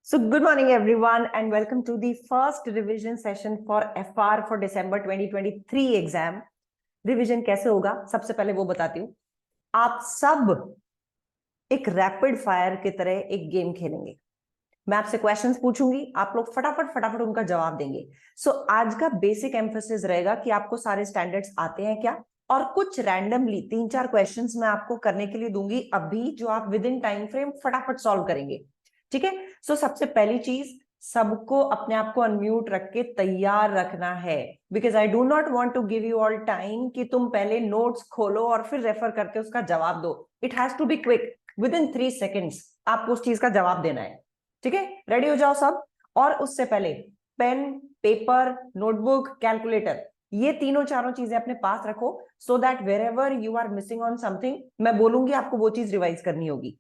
So good morning everyone and welcome to the first revision session for FR for December 2023 exam. Revision कैसे होगा सबसे पहले वो बताती हूँ। आप सब एक रैपिड फायर की तरह एक गेम खेलेंगे। मैं आपसे क्वेश्चंस पूछूंगी, आप लोग फटाफट उनका जवाब देंगे। सो आज का बेसिक एम्फोसिस रहेगा कि आपको सारे स्टैंडर्ड्स आते हैं क्या, और कुछ रैंडमली 3-4 क्वेश्चंस मैं आपको करने के लिए दूंगी अभी, जो आप विद इन टाइम फ्रेम फटाफट सॉल्व करेंगे। ठीक है। सो सबसे पहली चीज, सबको अपने आप को अनम्यूट रख के तैयार रखना है, because I do not want to give you all time कि तुम पहले नोट्स खोलो और फिर रेफर करके उसका जवाब दो। It has to be quick, within 3 seconds आपको उस चीज का जवाब देना है। ठीक है, रेडी हो जाओ सब। और उससे पहले पेन, पेपर, नोटबुक, कैलकुलेटर, ये तीनों चारों चीजें अपने पास रखो, so that wherever you are missing on something, मैं बोलूंगी आपको वो चीज रिवाइज करनी होगी।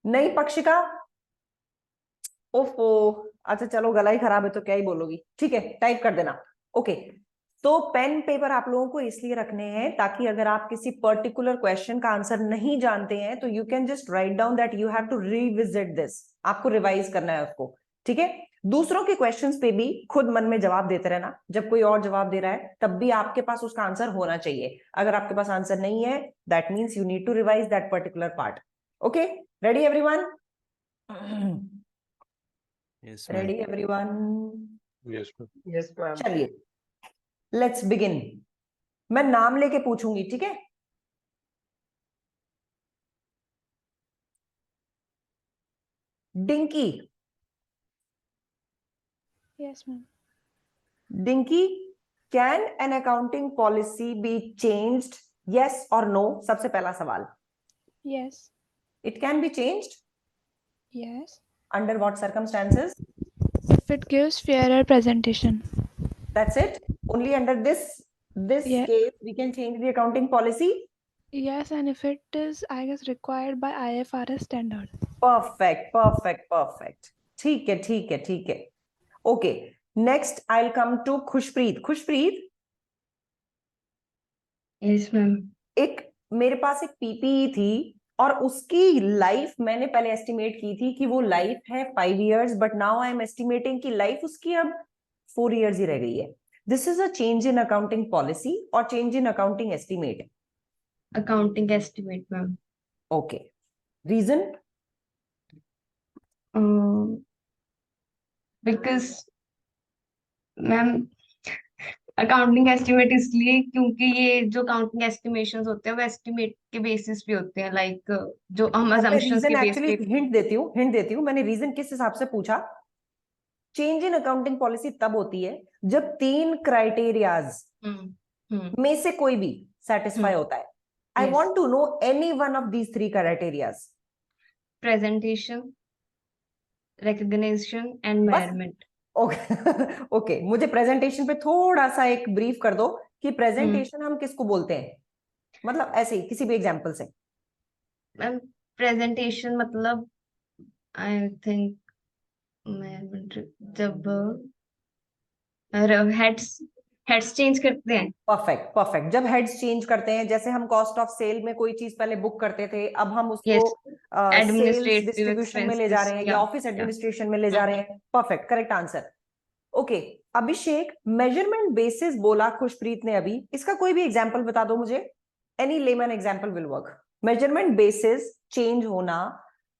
नहीं पक्षिका, ओफो, अच्छा चलो गला ही खराब है तो क्या ही बोलोगी। ठीक है, टाइप कर देना। ओके, तो पेन पेपर आप लोगों को इसलिए रखने हैं ताकि अगर आप किसी पर्टिकुलर क्वेश्चन का आंसर नहीं जानते हैं तो you can just write down that you have to revisit this, आपको रिवाइज करना है उसको। ठीक है, दूसरों के क्वेश्चंस पे भी खुद मन में जवाब देते रहना। जब कोई और जवाब दे रहा है तब भी आपके पास उसका आंसर होना चाहिए। अगर आपके पास आंसर नहीं है, that means you need to revise that particular part. Okay, ready everyone? Yes, ready ma'am. Everyone? Yes, ma'am. Yes, ma'am. चलिए लेट्स बिगिन। मैं नाम लेके पूछूंगी, ठीक है? Dinky. Yes, ma'am. Dinky, can an accounting policy be changed, yes और no? सबसे पहला सवाल। Yes. It can be changed. Yes. Under what circumstances? If it gives fairer presentation. That's it, only under this Yeah. Case we can change the accounting policy. Yes, and if it is, I guess, required by IFRS standard. Perfect. ठीक है ठीक है ठीक है। Okay, next I will come to Khushpreet. Khushpreet, Yes, ma'am. एक मेरे पास एक PPE थी और उसकी लाइफ मैंने पहले एस्टिमेट की थी कि वो लाइफ है 5 years, but now I am estimating कि लाइफ उसकी अब 4 years ही रह गई है। This is a change in accounting policy और change in accounting estimate. Accounting estimate, ma'am. Okay, reason? Because, ma'am, accounting estimate इसलिए क्योंकि ये जो अकाउंटिंग एस्टिमेशंस होते हैं वो एस्टिमेट के बेसिस पे होते हैं, लाइक जो हम assumptions रीजन के बेस एक्चुअली पे। हिंट देती हूँ। मैंने रीजन किस हिसाब से पूछा? चेंज इन अकाउंटिंग पॉलिसी तब होती है जब 3 क्राइटेरियाज में से कोई भी सेटिस्फाई होता है। I Yes. Want to know any one of these 3 criterias. Presentation, recognition and measurement. Okay okay, मुझे प्रेजेंटेशन पे थोड़ा सा एक ब्रीफ कर दो कि प्रेजेंटेशन हम किसको बोलते हैं, मतलब ऐसे ही किसी भी एग्जांपल से। मैम, प्रेजेंटेशन मतलब आई थिंक जब हेड्स चेंज करते हैं। परफेक्ट, जब हेड्स चेंज करते हैं, जैसे हम कॉस्ट ऑफ सेल में कोई चीज पहले बुक करते थे, अब हम उसको Yes. सेल्स Administrative डिस्ट्रीब्यूशन में ले जा रहे हैं या expenses, ऑफिस yeah. एडमिनिस्ट्रेशन में ले जा रहे हैं। Perfect, correct answer. ओके, अभिषेक, मेजरमेंट बेसिस बोला खुशप्रीत ने अभी, इसका कोई भी एग्जांपल बता दो मुझे। Any lemon example will work. Measurement basis change होना,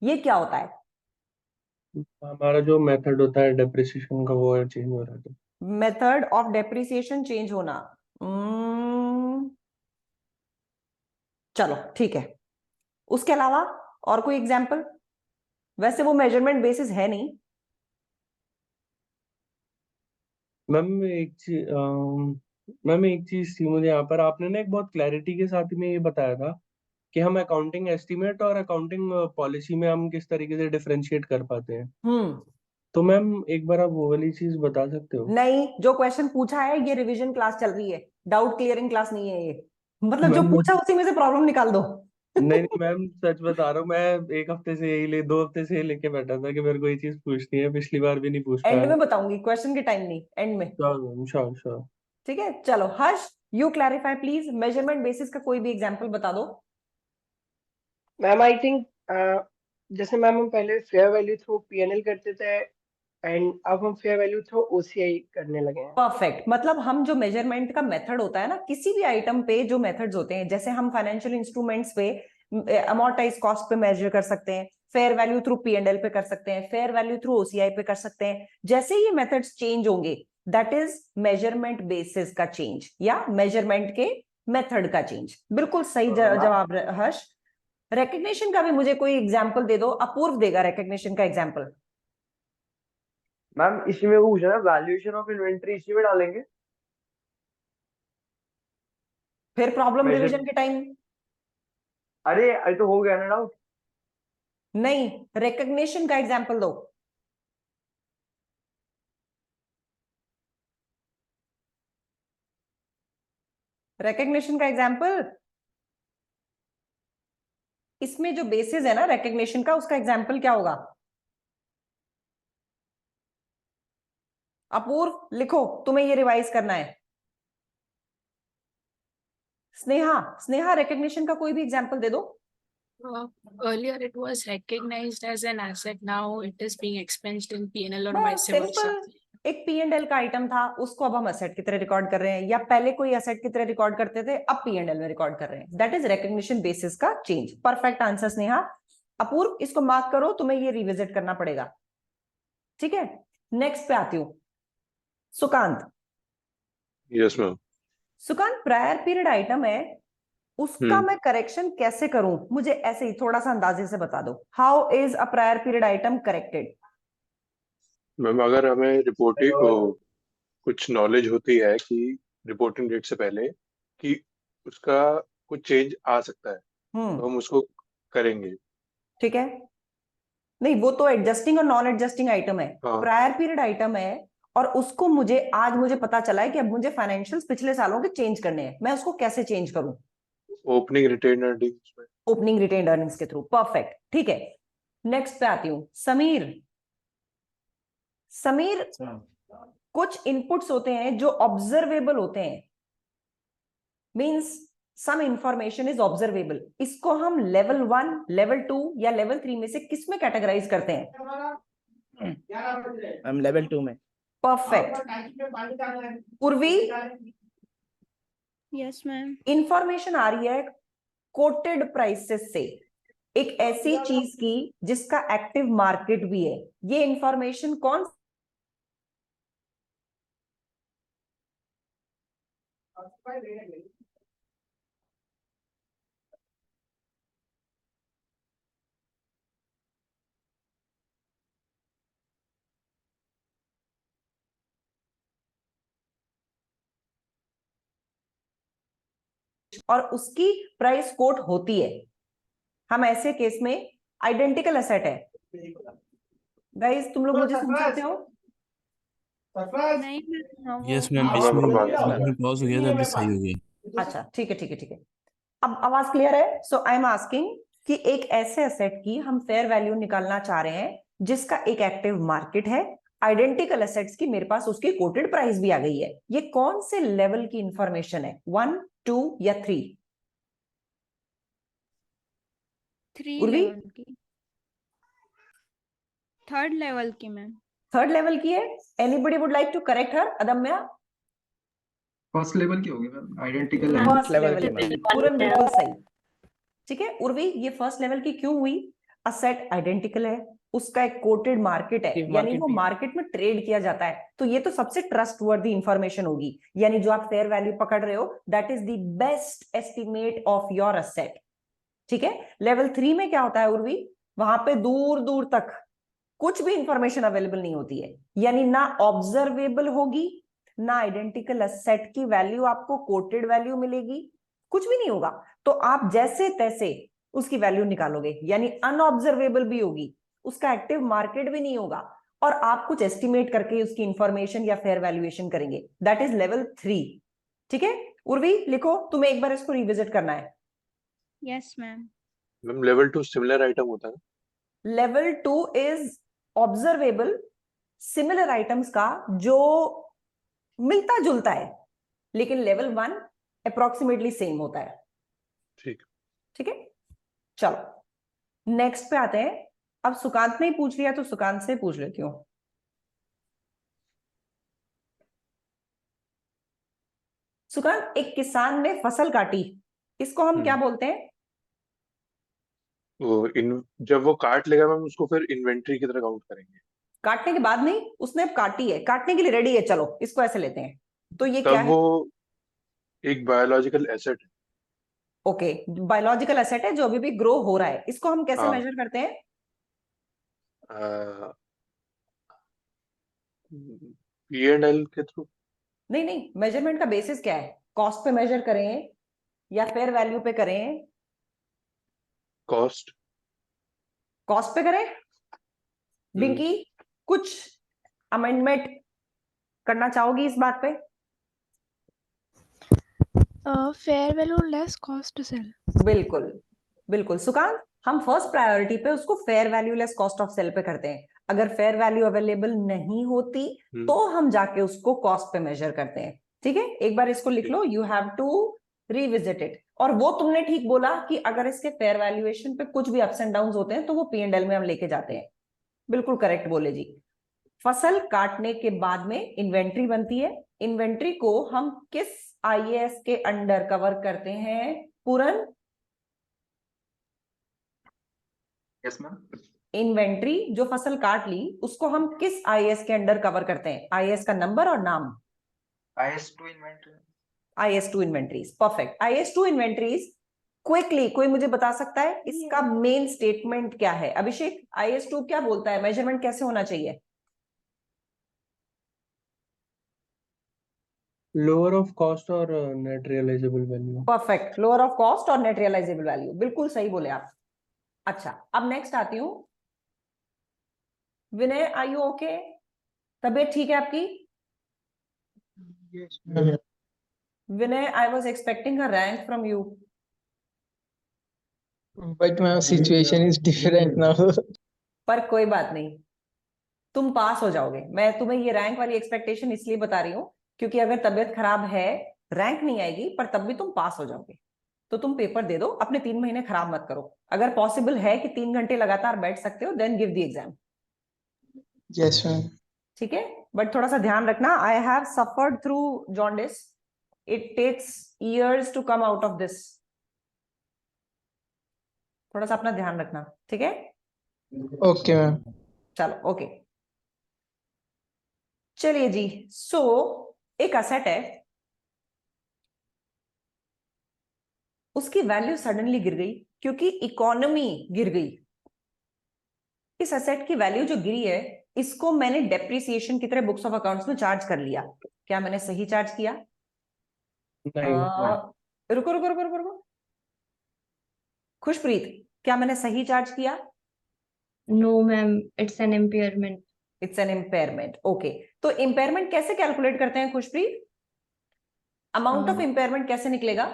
ये क्या होता है? हमारा जो मेथड होता है डेप्रिसिएशन का वो चेंज हो रहा है। मेथड ऑफ डेप्रिसिएशन चेंज होना। चलो ठीक है, उसके अलावा और कोई एग्जांपल? वैसे वो मेजरमेंट बेसिस है नहीं। मैम एक चीज थी मुझे यहाँ पर, आपने ना एक बहुत क्लैरिटी के साथ में ये बताया था कि हम अकाउंटिंग एस्टीमेट और अकाउंटिंग पॉलिसी में हम किस तरीके से डिफरेंशिएट कर पाते हैं। तो मैम एक बार आप वो वाली चीज बता सकते हो? नहीं, जो क्वेश्चन पूछा है ये रिवीजन क्लास चल रही है, डाउट क्लियरिंग क्लास नहीं है ये। मतलब जो मैम पूछा उसी में से प्रॉब्लम निकाल दो। नहीं मैम, सच बता रहा हूँ, मैं एक हफ्ते से यही 2 हफ्ते से लेके बैठा था कि मेरे को ये चीज पूछनी है, पिछली बार भी नहीं पूछ एंड पाया। में बताऊंगी, क्वेश्चन के टाइम नहीं, एंड में। श्योर। ठीक है, चलो Harsh, you clarify please. Measurement basis का कोई भी एग्जांपल बता दो। मैम आई थिंक जैसे मैम हम पहले फेयर वैल्यू थ्रू पीएनएल करते थे एंड अब हम फेयर वैल्यू थ्रू ओसीआई करने लगे हैं। परफेक्ट। मतलब हम जो मेजरमेंट का मेथड होता है ना, किसी भी आइटम पे जो मेथड्स होते हैं, जैसे हम फाइनेंशियल इंस्ट्रूमेंट्स पे अमोर्टाइज कॉस्ट पे मेजर कर सकते हैं, फेयर वैल्यू थ्रू पीएनएल पे कर सकते हैं, फेयर वैल्यू थ्रू ओसीआई पे कर सकते हैं। जैसे ये मेथड्स चेंज होंगे, दैट इज मेजरमेंट बेसिस का चेंज या मेजरमेंट के मेथड का चेंज। बिल्कुल सही जवाब हर्ष। रिकग्निशन का भी मुझे कोई एग्जाम्पल दे दो। अपूर्व देगा रिकग्निशन का एग्जाम्पल। मैम इसी में पूछ रहा है वैल्यूएशन ऑफ इन्वेंट्री इसी में डालेंगे। फिर प्रॉब्लम Measure- रिवीजन के टाइम अरे तो हो गया ना डाउट। नहीं, रिकग्निशन का एग्जाम्पल दो। रिकग्निशन का एग्जाम्पल, इसमें जो बेसिस है ना रिकग्निशन का, उसका एग्जाम्पल क्या होगा? अपूर्व लिखो, तुम्हें ये रिवाइज करना है। स्नेहा, स्नेहा रिकग्निशन का कोई भी एग्जाम्पल दे दो। Earlier it was recognized as an asset, now it is being expensed in P&L or बस vice versa. सिंपल, एक P&L का आइटम था, उसको अब हम असेट की तरह रिकॉर्ड कर रहे हैं, या पहले कोई असेट की तरह रिकॉर्ड करते थे, अब P&L में रिकॉर्ड कर रहे हैं। दैट इज रिकग्निशन बेसिस का change. Perfect answer Sneha. Apoorv इसको मार्क करो, तुम्हें ये रिविजिट करना पड़ेगा। ठीक है, नेक्स्ट पे आती हूँ। Sukant. Yes ma'am. Sukant, prior period item है, उसका मैं करेक्शन कैसे करूं? मुझे ऐसे ही थोड़ा सा अंदाजे से बता दो। How is a prior period item corrected? Ma'am अगर हमें रिपोर्टिंग कुछ नॉलेज होती है कि रिपोर्टिंग डेट से पहले कि उसका कुछ चेंज आ सकता है, तो हम उसको करेंगे। ठीक है, नहीं वो तो एडजस्टिंग और नॉन एडजस्टिंग आइटम है। हाँ। प्रायर पीरियड आइटम है और उसको मुझे पता चला है कि अब मुझे फाइनेंशियल्स पिछले सालों के चेंज करने हैं, मैं उसको कैसे चेंज करूं? ओपनिंग रिटेन अर्निंग्स में। ओपनिंग रिटेन्ड अर्निंग्स के थ्रू। परफेक्ट, ठीक है। नेक्स्ट पे आती हूं, समीर। समीर, कुछ इनपुट्स होते हैं जो ऑब्जर्वेबल होते हैं, means some information is observable. इसको हम लेवल 1, लेवल 2 या लेवल 3 में से किस में कैटेगराइज करते हैं? हम लेवल 2 में। Perfect. Urvi, Yes, ma'am. Information आ रही है कोटेड प्राइसेस से, एक ऐसी चीज की जिसका एक्टिव मार्केट भी है। ये इंफॉर्मेशन कौन? और उसकी प्राइस कोट होती है। हम ऐसे केस में आइडेंटिकल एसेट है। गाइस तुम लोग मुझे सुन सकते हो? नहीं ma'am, यस मैम, हाँ, इसमें मैम, इसमें पॉज हो गया था, अभी सही हो गया। अच्छा ठीक है, ठीक है, ठीक है। अब आवाज क्लियर है? सो आई एम आस्किंग कि एक ऐसे एसेट की हम फेयर वैल्यू निकालना चाह रहे हैं जिसका एक एक्टिव मार्केट है, आइडेंटिकल एसेट्स की मेरे पास उसकी कोटेड प्राइस भी आ गई है। ये कौन से लेवल की इंफॉर्मेशन है? 1, 2 या 3? 3 उर्वी? लेवल की, 3rd लेवल की मैम। 3rd लेवल की है। Anybody would like to correct her? Adamya? First level की होगी मैम, आइडेंटिकल हाँ, फर्स्ट level लेवल की की। पूरन बिल्कुल सही। ठीक है उर्वी, ये फर्स्ट लेवल की क्यों हुई? असेट आइडेंटिकल है, उसका एक कोटेड मार्केट है, Active यानी market वो भी है। मार्केट में ट्रेड किया जाता है, तो ये तो सबसे ट्रस्टवर्दी इंफॉर्मेशन होगी। यानी जो आप फेयर वैल्यू पकड़ रहे हो, that is the best estimate of your asset. ठीक है। लेवल 3 में क्या होता है उर्वी? वहां पे दूर दूर तक कुछ भी इंफॉर्मेशन अवेलेबल नहीं होती है, यानी ना ऑब्जर्वेबल होगी, ना आइडेंटिकल असेट की वैल्यू आपको कोटेड वैल्यू मिलेगी, कुछ भी नहीं होगा। तो आप जैसे तैसे उसकी वैल्यू निकालोगे, यानी अनऑब्जर्वेबल भी होगी, उसका एक्टिव मार्केट भी नहीं होगा, और आप कुछ एस्टिमेट करके उसकी इंफॉर्मेशन या फेयर वैल्यूएशन करेंगे। That is level 3। ठीक है उर्वी, लिखो, तुम्हें एक बार इसको रिविजिट करना है। Yes ma'am. Ma'am level 2 similar item होता है। Level 2 is observable similar items का जो मिलता जुलता है, लेकिन लेवल 1 अप्रोक्सीमेटली सेम होता है। ठीक। ठीक है, चलो नेक्स्ट पे आते हैं। अब सुकांत ने ही पूछ लिया तो सुकांत से पूछ लेती हूँ। सुकांत, एक किसान ने फसल काटी, इसको हम क्या बोलते हैं? जब वो काट लेगा मैम उसको फिर इन्वेंट्री की तरह काउंट करेंगे। काटने के बाद नहीं, उसने अब काटी है, काटने के लिए रेडी है, चलो इसको ऐसे लेते हैं। तो ये क्या तब है? वो एक बायोलॉजिकल एसेट है। ओके, बायोलॉजिकल एसेट है जो अभी भी ग्रो हो रहा है। इसको हम कैसे हाँ, मेजर करते हैं? P&L के थ्रू। नहीं नहीं, मेजरमेंट का बेसिस क्या है? कॉस्ट पे मेजर करें या फेयर वैल्यू पे करें? कॉस्ट। कॉस्ट पे करें। डिंकी, कुछ अमेंडमेंट करना चाहोगी इस बात पे? fair value less cost to sell. बिल्कुल बिल्कुल सुकांत, हम फर्स्ट प्रायोरिटी पे उसको fair value less cost of sale पे करते हैं। अगर फेयर वैल्यू अवेलेबल नहीं होती तो हम जाके उसको कॉस्ट पे मेजर करते हैं। ठीक है, एक बार इसको लिख लो, you have to revisit it. और वो तुमने ठीक बोला कि अगर इसके फेयर वैल्यूएशन पे कुछ भी अप्स एंड डाउन होते हैं तो वो P&L में हम लेके जाते हैं। बिल्कुल करेक्ट बोले जी। फसल काटने के बाद में इन्वेंट्री बनती है। इन्वेंट्री को हम किस IAS के अंडर कवर करते हैं पूरन? Yes ma'am. इन्वेंट्री जो फसल काट ली उसको हम किस IAS के अंडर कवर करते हैं? IAS का नंबर और नाम। IS2 inventory. IS2 inventories, perfect. IS2 inventories, quickly कोई मुझे बता सकता है इसका मेन स्टेटमेंट क्या है? अभिषेक, IS2 क्या बोलता है, मेजरमेंट कैसे होना चाहिए? लोअर ऑफ कॉस्ट और net realisable value. Perfect, lower of cost और नेट रियलाइजेबल वैल्यू, बिल्कुल सही बोले आप। अच्छा, अब नेक्स्ट आती हूं। Vinay, are you okay? तबीयत ठीक है आपकी? Vinay, I was expecting a rank from you. But my situation is different now. पर कोई बात नहीं, तुम पास हो जाओगे। मैं तुम्हें ये रैंक वाली एक्सपेक्टेशन इसलिए बता रही हूं क्योंकि अगर तबीयत खराब है, रैंक नहीं आएगी पर तब भी तुम पास हो जाओगे। तो तुम पेपर दे दो, अपने 3 महीने खराब मत करो। अगर पॉसिबल है कि 3 घंटे लगातार बैठ सकते हो, then give the exam. Yes, ma'am. ठीक है, बट थोड़ा सा ध्यान रखना, I have suffered through jaundice, it takes years to come out of this. थोड़ा सा अपना ध्यान रखना, ठीक है? Okay, ma'am. चलो ओके, चलिए जी। सो एक असेट है, उसकी वैल्यू सडनली गिर गई क्योंकि इकोनॉमी गिर गई। इस असेट की वैल्यू जो गिरी है, इसको मैंने डेप्रिसिएशन की तरह बुक्स ऑफ अकाउंट्स में चार्ज कर लिया। क्या मैंने सही चार्ज किया? रुको रुको रुको रुको रुको, खुशप्रीत, क्या मैंने सही चार्ज किया? No ma'am, it's an impairment. It's an impairment, okay. तो इम्पेयरमेंट कैसे कैलकुलेट करते हैं खुशप्रीत? अमाउंट ऑफ इम्पेयरमेंट कैसे निकलेगा?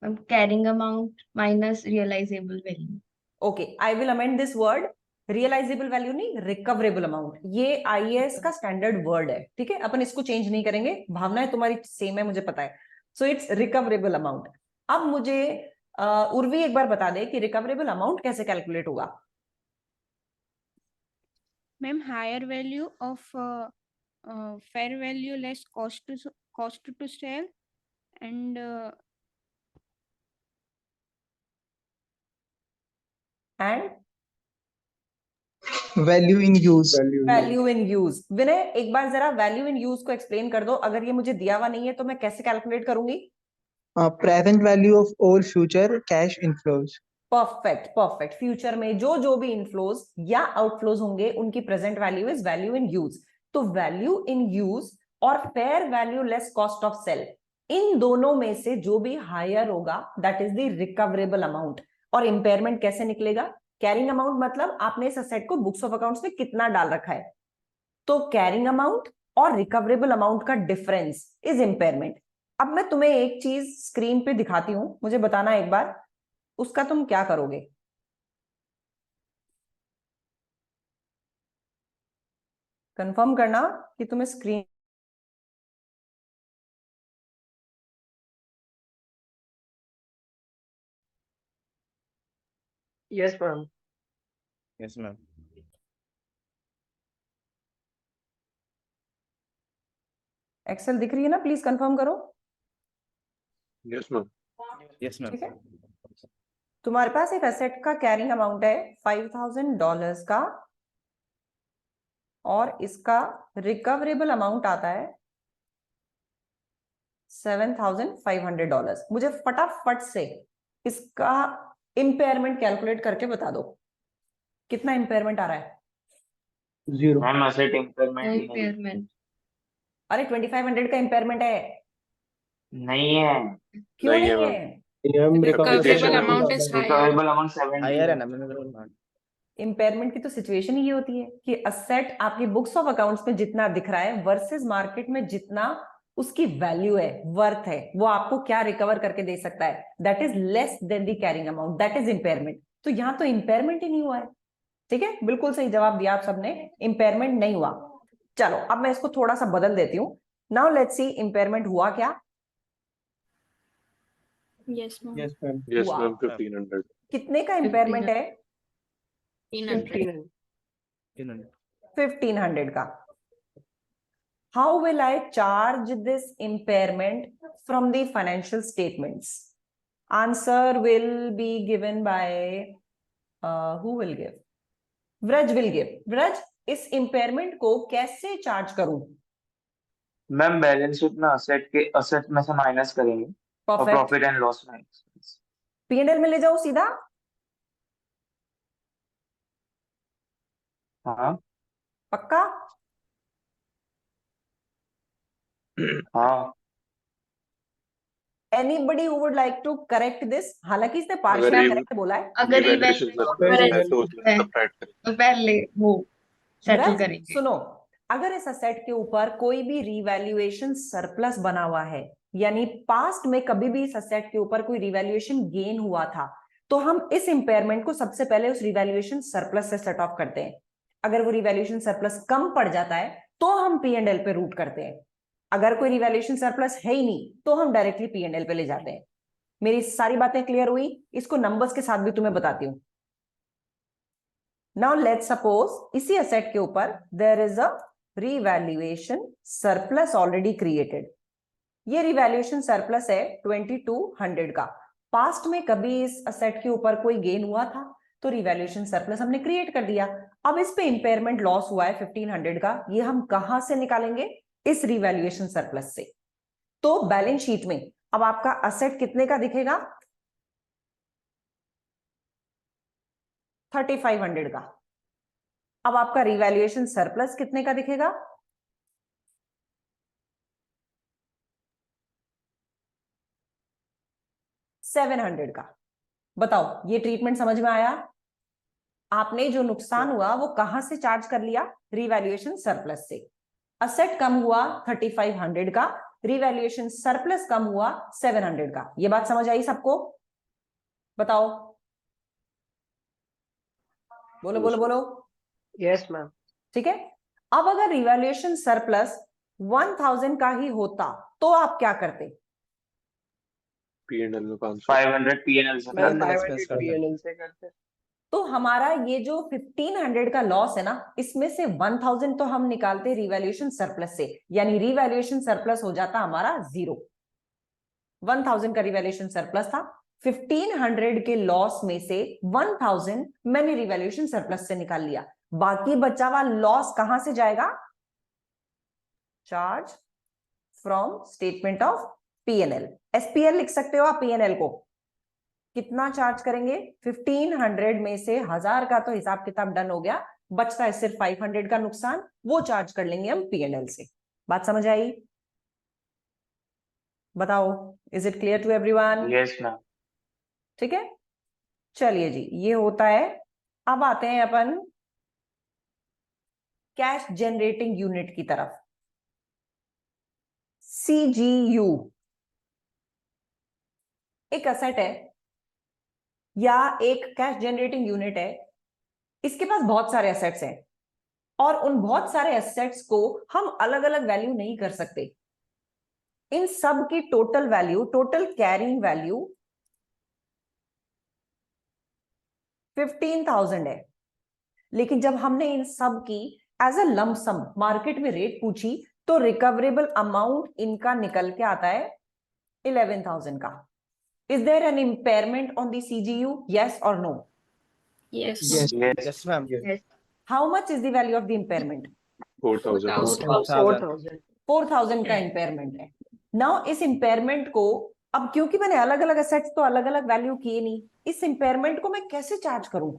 Carrying amount minus realisable value. Okay, I will amend this word, realisable value नहीं, रिकवरेबल अमाउंट। ये IAS का स्टैंडर्ड वर्ड है, ठीक है? अपन इसको चेंज नहीं करेंगे, भावनाएं तुम्हारी सेम है मुझे पता है। So it's recoverable amount. अब मुझे उर्वी एक बार बता दे कि रिकवरेबल अमाउंट कैसे कैलकुलेट होगा? Ma'am, higher value of fair value less cost to sell and and Value in use. Value in use. Vinay, एक बार जरा वैल्यू इन यूज को एक्सप्लेन कर दो। अगर ये मुझे दिया हुआ नहीं है तो मैं कैसे कैलकुलेट करूंगी? Present value of all future cash inflows. Perfect perfect, future में जो जो भी इनफ्लोज या आउटफ्लोज होंगे उनकी present value is value in use. तो वैल्यू इन यूज और fair value less cost of sale, इन दोनों में से जो भी हायर होगा that is the recoverable amount. और इंपेयरमेंट कैसे निकलेगा? कैरिंग अमाउंट मतलब आपने इस असेट को बुक्स ऑफ अकाउंट्स में कितना डाल रखा है, तो कैरिंग अमाउंट और रिकवरेबल अमाउंट का डिफरेंस इज इंपेयरमेंट। अब मैं तुम्हें एक चीज स्क्रीन पे दिखाती हूं, मुझे बताना एक बार उसका तुम क्या करोगे। कंफर्म करना कि तुम्हें screen yes ma'am. Yes, ma'am. Excel दिख रही है ना? प्लीज कंफर्म करो। Yes ma'am. Yes, ma'am. ठीक है, तुम्हारे पास एक असेट का कैरिंग अमाउंट है $5,000 का, और इसका रिकवरेबल अमाउंट आता है $7,500। मुझे फटाफट से इसका इम्पेयरमेंट कैलकुलेट करके बता दो, कितना इम्पेयरमेंट आ रहा है? 0। मैम असेट इम्पेयरमेंट ही नहीं इम्पेयरमेंट अरे 2500 का इम्पेयरमेंट है। नहीं है। क्यों नहीं है नहीं मैम। है? हम Recoverable है amount is higher. Recoverable amount 70 Higher है। है ना मैम? इम्पेयरमेंट की तो सिचुएशन ही ये होती है कि असेट आपकी बुक्स ऑफ अकाउंट्स में जितना दिख रहा है वर्सेस मार्केट में जितना उसकी वैल्यू है, वर्थ है, वो आपको क्या रिकवर करके दे सकता है, that is less than the carrying amount, that is impairment. तो यहाँ तो इम्पेयरमेंट ही नहीं हुआ है। ठीक है, बिल्कुल सही जवाब दिया आप सबने, इम्पेयरमेंट नहीं हुआ। चलो अब मैं इसको थोड़ा सा बदल देती हूँ। नाउ लेट्स सी इम्पेयरमेंट हुआ क्या। Yes, ma'am. Yes ma'am. Yes हुआ। मैम 1500। कितने का इम्पेयरमेंट है? 1500. 1500 का। How will I charge this impairment from the financial statements? Answer will be given by who will give? Vraj will give. Vraj, इस impairment को कैसे चार्ज करूं? Ma'am balance sheet में असेट में से माइनस करेंगे और Perfect. प्रॉफिट एंड लॉस में P&L में ले जाओ सीधा। हाँ पक्का? हाँ। Anybody who would like to correct this? हालांकि इसने अगर पार्शियल करेक्ट बोला है। अगर रिवैल्यूएशन सरप्लस है तो उसमें है सबट्रैक्ट करें। तो पहले वो सेटल ब्रज, करेंगे। सुनो, अगर इस असेट के ऊपर कोई भी रिवैल्यूएशन सरप्लस बना हुआ है, यानी पास्ट में कभी भी इस असेट के ऊपर कोई रिवैल्यूएशन गेन हुआ था, तो हम इस इंपेयरमेंट को सबसे पहले उस रिवैल्यूएशन सरप्लस से सेट ऑफ करते हैं। अगर वो रिवैल्यूएशन सरप्लस कम पड़ जाता है तो हम P&L पे रूट करते हैं। अगर कोई रिवैल्यूएशन सरप्लस है ही नहीं तो हम डायरेक्टली P&L पे ले जाते हैं। मेरी सारी बातें क्लियर हुई? इसको नंबर्स के साथ भी तुम्हें बताती हूं। Now let's suppose इसी असेट के ऊपर there is a revaluation surplus already created. ये revaluation surplus है 2200 का। पास्ट में कभी इस असेट के ऊपर कोई गेन हुआ था तो रिवैल्यूएशन सरप्लस हमने क्रिएट कर दिया। अब इस पे इंपेयरमेंट लॉस हुआ है 1500 का, ये हम कहां से निकालेंगे? इस रिवैल्यूएशन सरप्लस से। तो बैलेंस शीट में अब आपका असेट कितने का दिखेगा? 3500 का। अब आपका रिवैल्यूएशन सरप्लस कितने का दिखेगा? $700 का। बताओ, ये ट्रीटमेंट समझ में आया? आपने जो नुकसान हुआ वो कहां से चार्ज कर लिया? रिवैल्यूएशन सरप्लस से। असेट कम हुआ 3500 का, रिवैल्यूएशन सरप्लस कम हुआ 700 का। ये बात समझ आई सबको? बताओ, बोलो बोलो बोलो। Yes ma'am. ठीक है, अब अगर रिवैल्यूएशन सरप्लस 1000 का ही होता तो आप क्या करते? P&L में 500 500 P&L से मैम P&L 500 P&L से करते। तो हमारा ये जो 1500 का लॉस है ना, इसमें से 1000 तो हम निकालते रिवैल्यूएशन सरप्लस से, यानी रिवैल्यूएशन सरप्लस हो जाता हमारा 0। 1000 का रिवैल्यूएशन सरप्लस था, 1500 के लॉस में से 1000 मैंने रिवैल्यूएशन सरप्लस से निकाल लिया। बाकी बचा हुआ लॉस कहां से जाएगा? Charge from statement of P&L। SPL लिख सकते हो आप P&L को। कितना चार्ज करेंगे? 1500 में से 1000 का तो हिसाब किताब डन हो गया, बचता है सिर्फ 500 का नुकसान, वो चार्ज कर लेंगे हम P&L से। बात समझ आई? बताओ, is it clear to everyone? Yes ma'am. ठीक है, चलिए जी, ये होता है। अब आते हैं अपन कैश जनरेटिंग यूनिट की तरफ। CGU एक असेट है या एक कैश जनरेटिंग यूनिट है, इसके पास बहुत सारे एसेट्स हैं और उन बहुत सारे एसेट्स को हम अलग अलग वैल्यू नहीं कर सकते। इन सब की total value, total carrying value 15,000 है। लेकिन जब हमने इन सब की as a lump sum market में रेट पूछी तो रिकवरेबल अमाउंट इनका निकल के आता है 11,000 का. Is there an impairment on the CGU? Yes or no? Yes. Yes. Yes, ma'am. Yes. How much is the value of the impairment? 4,000. 4,000. 4,000 का impairment है. Now इस impairment को अब क्योंकि मैंने अलग अलग assets तो अलग अलग वैल्यू किए नहीं, इस impairment को मैं कैसे चार्ज करूं?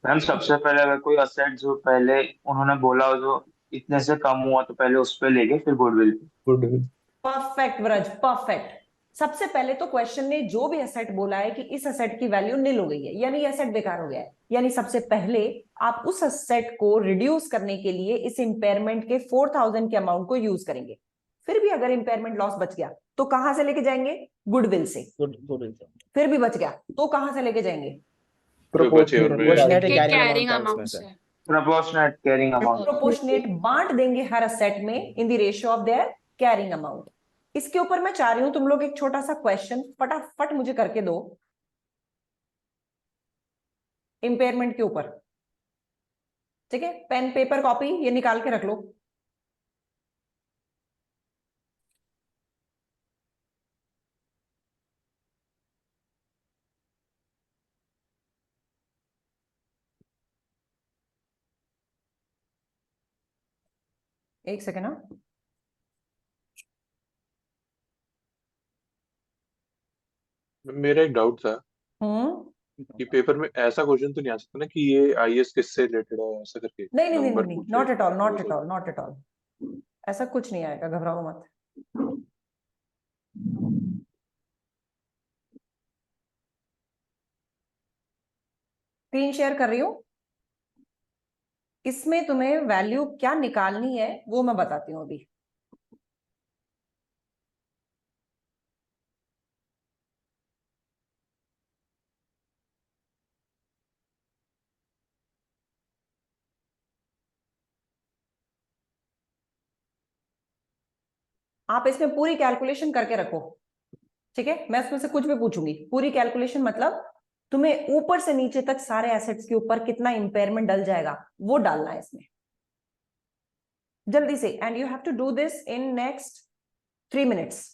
मैम सबसे पहले अगर कोई असेट जो पहले उन्होंने बोला हो जो इतने से कम हुआ तो पहले उस पे लेंगे फिर गुडविल पे. गुडविल. Perfect Vraj, perfect. सबसे पहले तो क्वेश्चन ने जो भी एसेट बोला है कि इस एसेट की वैल्यू निल हो गई है, यानी एसेट बेकार हो गया है, यानी सबसे पहले आप उस एसेट को रिड्यूस करने के लिए इस इंपेयरमेंट के 4,000 के अमाउंट को यूज करेंगे. फिर भी अगर इंपेयरमेंट लॉस बच गया तो कहां से लेके जाएंगे? गुडविल से. फिर भी बच गया तो कहां से लेके जाएंगे? Proportionate के carrying carrying amount amount transfer. से. Proportionate carrying amount. प्रोपोर्शनेट बांट देंगे हर असेट में in the ratio of their carrying amount. इसके ऊपर मैं चाह रही हूं तुम लोग एक छोटा सा क्वेश्चन फटाफट मुझे करके दो इंपेयरमेंट के ऊपर. ठीक है, पेन पेपर कॉपी ये निकाल के रख लो. एक सेकेंड. ना मेरा एक डाउट था हम्म. कि पेपर में ऐसा क्वेश्चन तो नहीं आ सकता ना कि ये आईएएस किससे रिलेटेड है ऐसा करके नहीं नहीं नहीं नंबर नहीं, पूछे. Not at all, not at all, not at all. ऐसा कुछ नहीं आएगा, घबराओ मत. स्क्रीन शेयर कर रही हूं. इसमें तुम्हें वैल्यू क्या निकालनी है वो मैं बताती हूँ अभी. आप इसमें पूरी कैलकुलेशन करके रखो. ठीक है, मैं इसमें से कुछ भी पूछूंगी. पूरी कैलकुलेशन मतलब तुम्हें ऊपर से नीचे तक सारे एसेट्स के ऊपर कितना इंपेयरमेंट डल जाएगा वो डालना है इसमें जल्दी से. And you have to do this in next 3 minutes.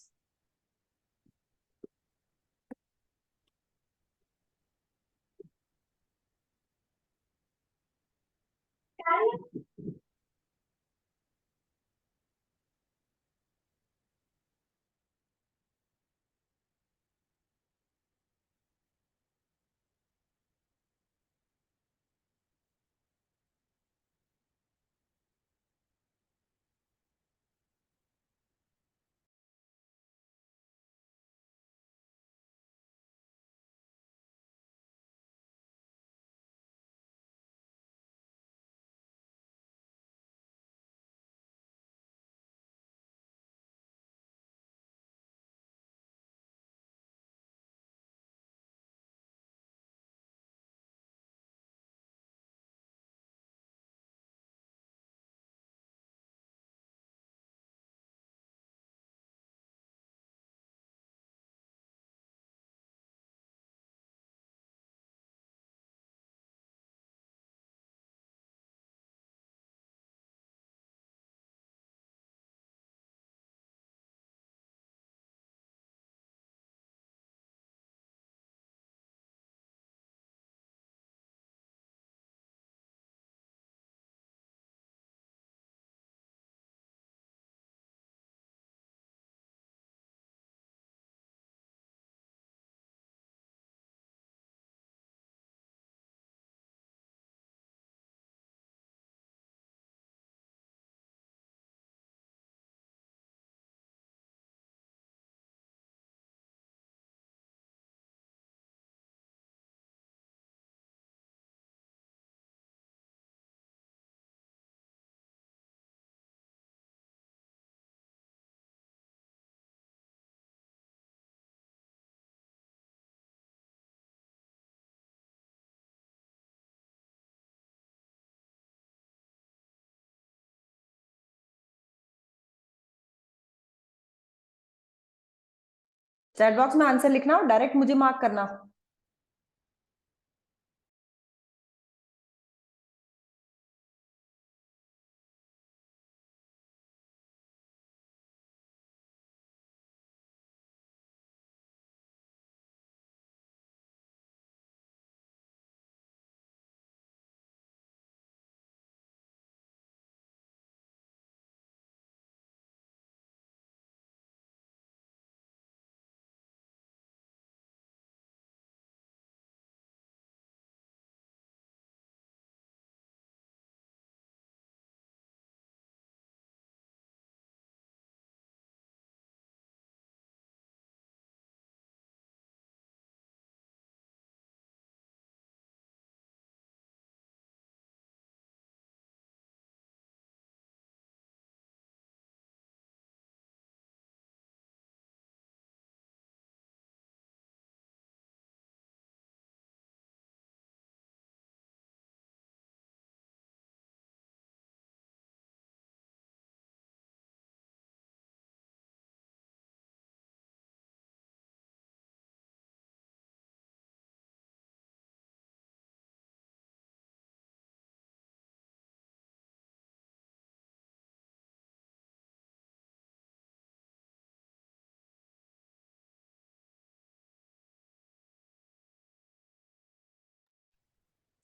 Chat box में आंसर लिखना और डायरेक्ट मुझे मार्क करना.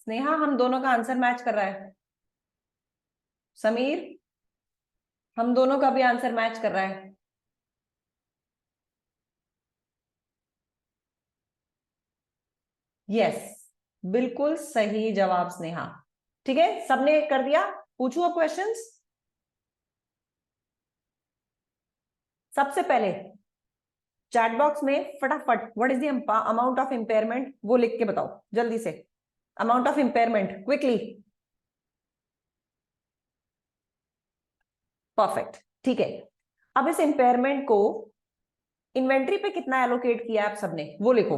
स्नेहा, हम दोनों का आंसर मैच कर रहा है। समीर, हम दोनों का भी आंसर मैच कर रहा है। यस, बिल्कुल सही जवाब स्नेहा। ठीक है, सबने कर दिया। पूछूं अब क्वेश्चंस। सबसे पहले चैट बॉक्स में फटाफट what is the amount of impairment वो लिख के बताओ जल्दी से। Amount of impairment quickly. Perfect, ठीक है। अब इस इम्पेयरमेंट को इन्वेंट्री पे कितना एलोकेट किया आप सबने वो लिखो।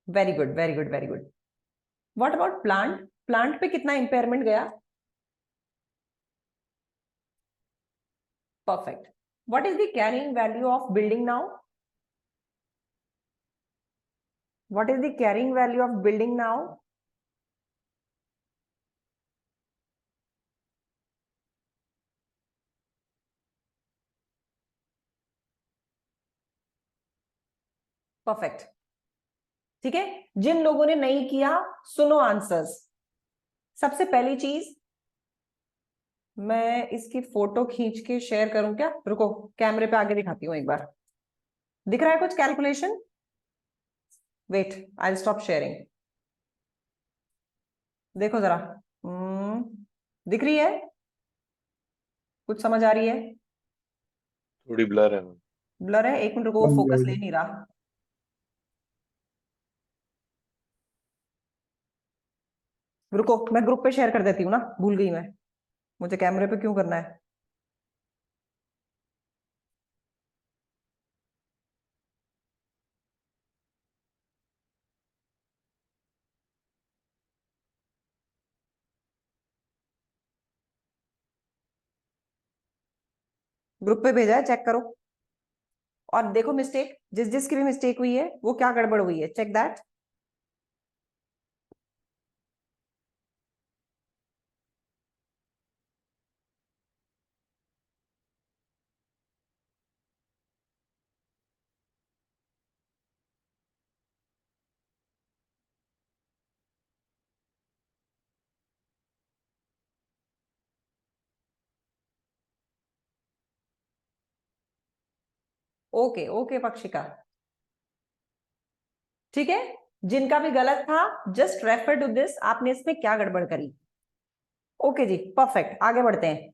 Very good, very good, very good. What about plant? Plant पे कितना इम्पेयरमेंट गया? Perfect. What is the carrying value of building now? What is the carrying value of building now? Perfect, ठीक है। जिन लोगों ने नहीं किया सुनो आंसर्स। सबसे पहली चीज, मैं इसकी फोटो खींच के शेयर करूं क्या? रुको, कैमरे पे आगे दिखाती हूं एक बार। दिख रहा है कुछ calculation? Wait, I stop sharing. देखो जरा, दिख रही है? कुछ समझ आ रही है? थोड़ी ब्लर है। ब्लर है, एक मिनट रुको, फोकस ले नहीं रहा। रुको, मैं ग्रुप पे शेयर कर देती हूँ ना, भूल गई मैं। मुझे कैमरे पे क्यों करना है? ग्रुप पे भेजा है, चेक करो। और देखो मिस्टेक, जिस जिसकी भी मिस्टेक हुई है वो क्या गड़बड़ हुई है, चेक दैट। ओके ओके पक्षिका, ठीक है। जिनका भी गलत था जस्ट रेफर टू दिस, आपने इसमें क्या गड़बड़ करी। ओके जी, परफेक्ट, आगे बढ़ते हैं।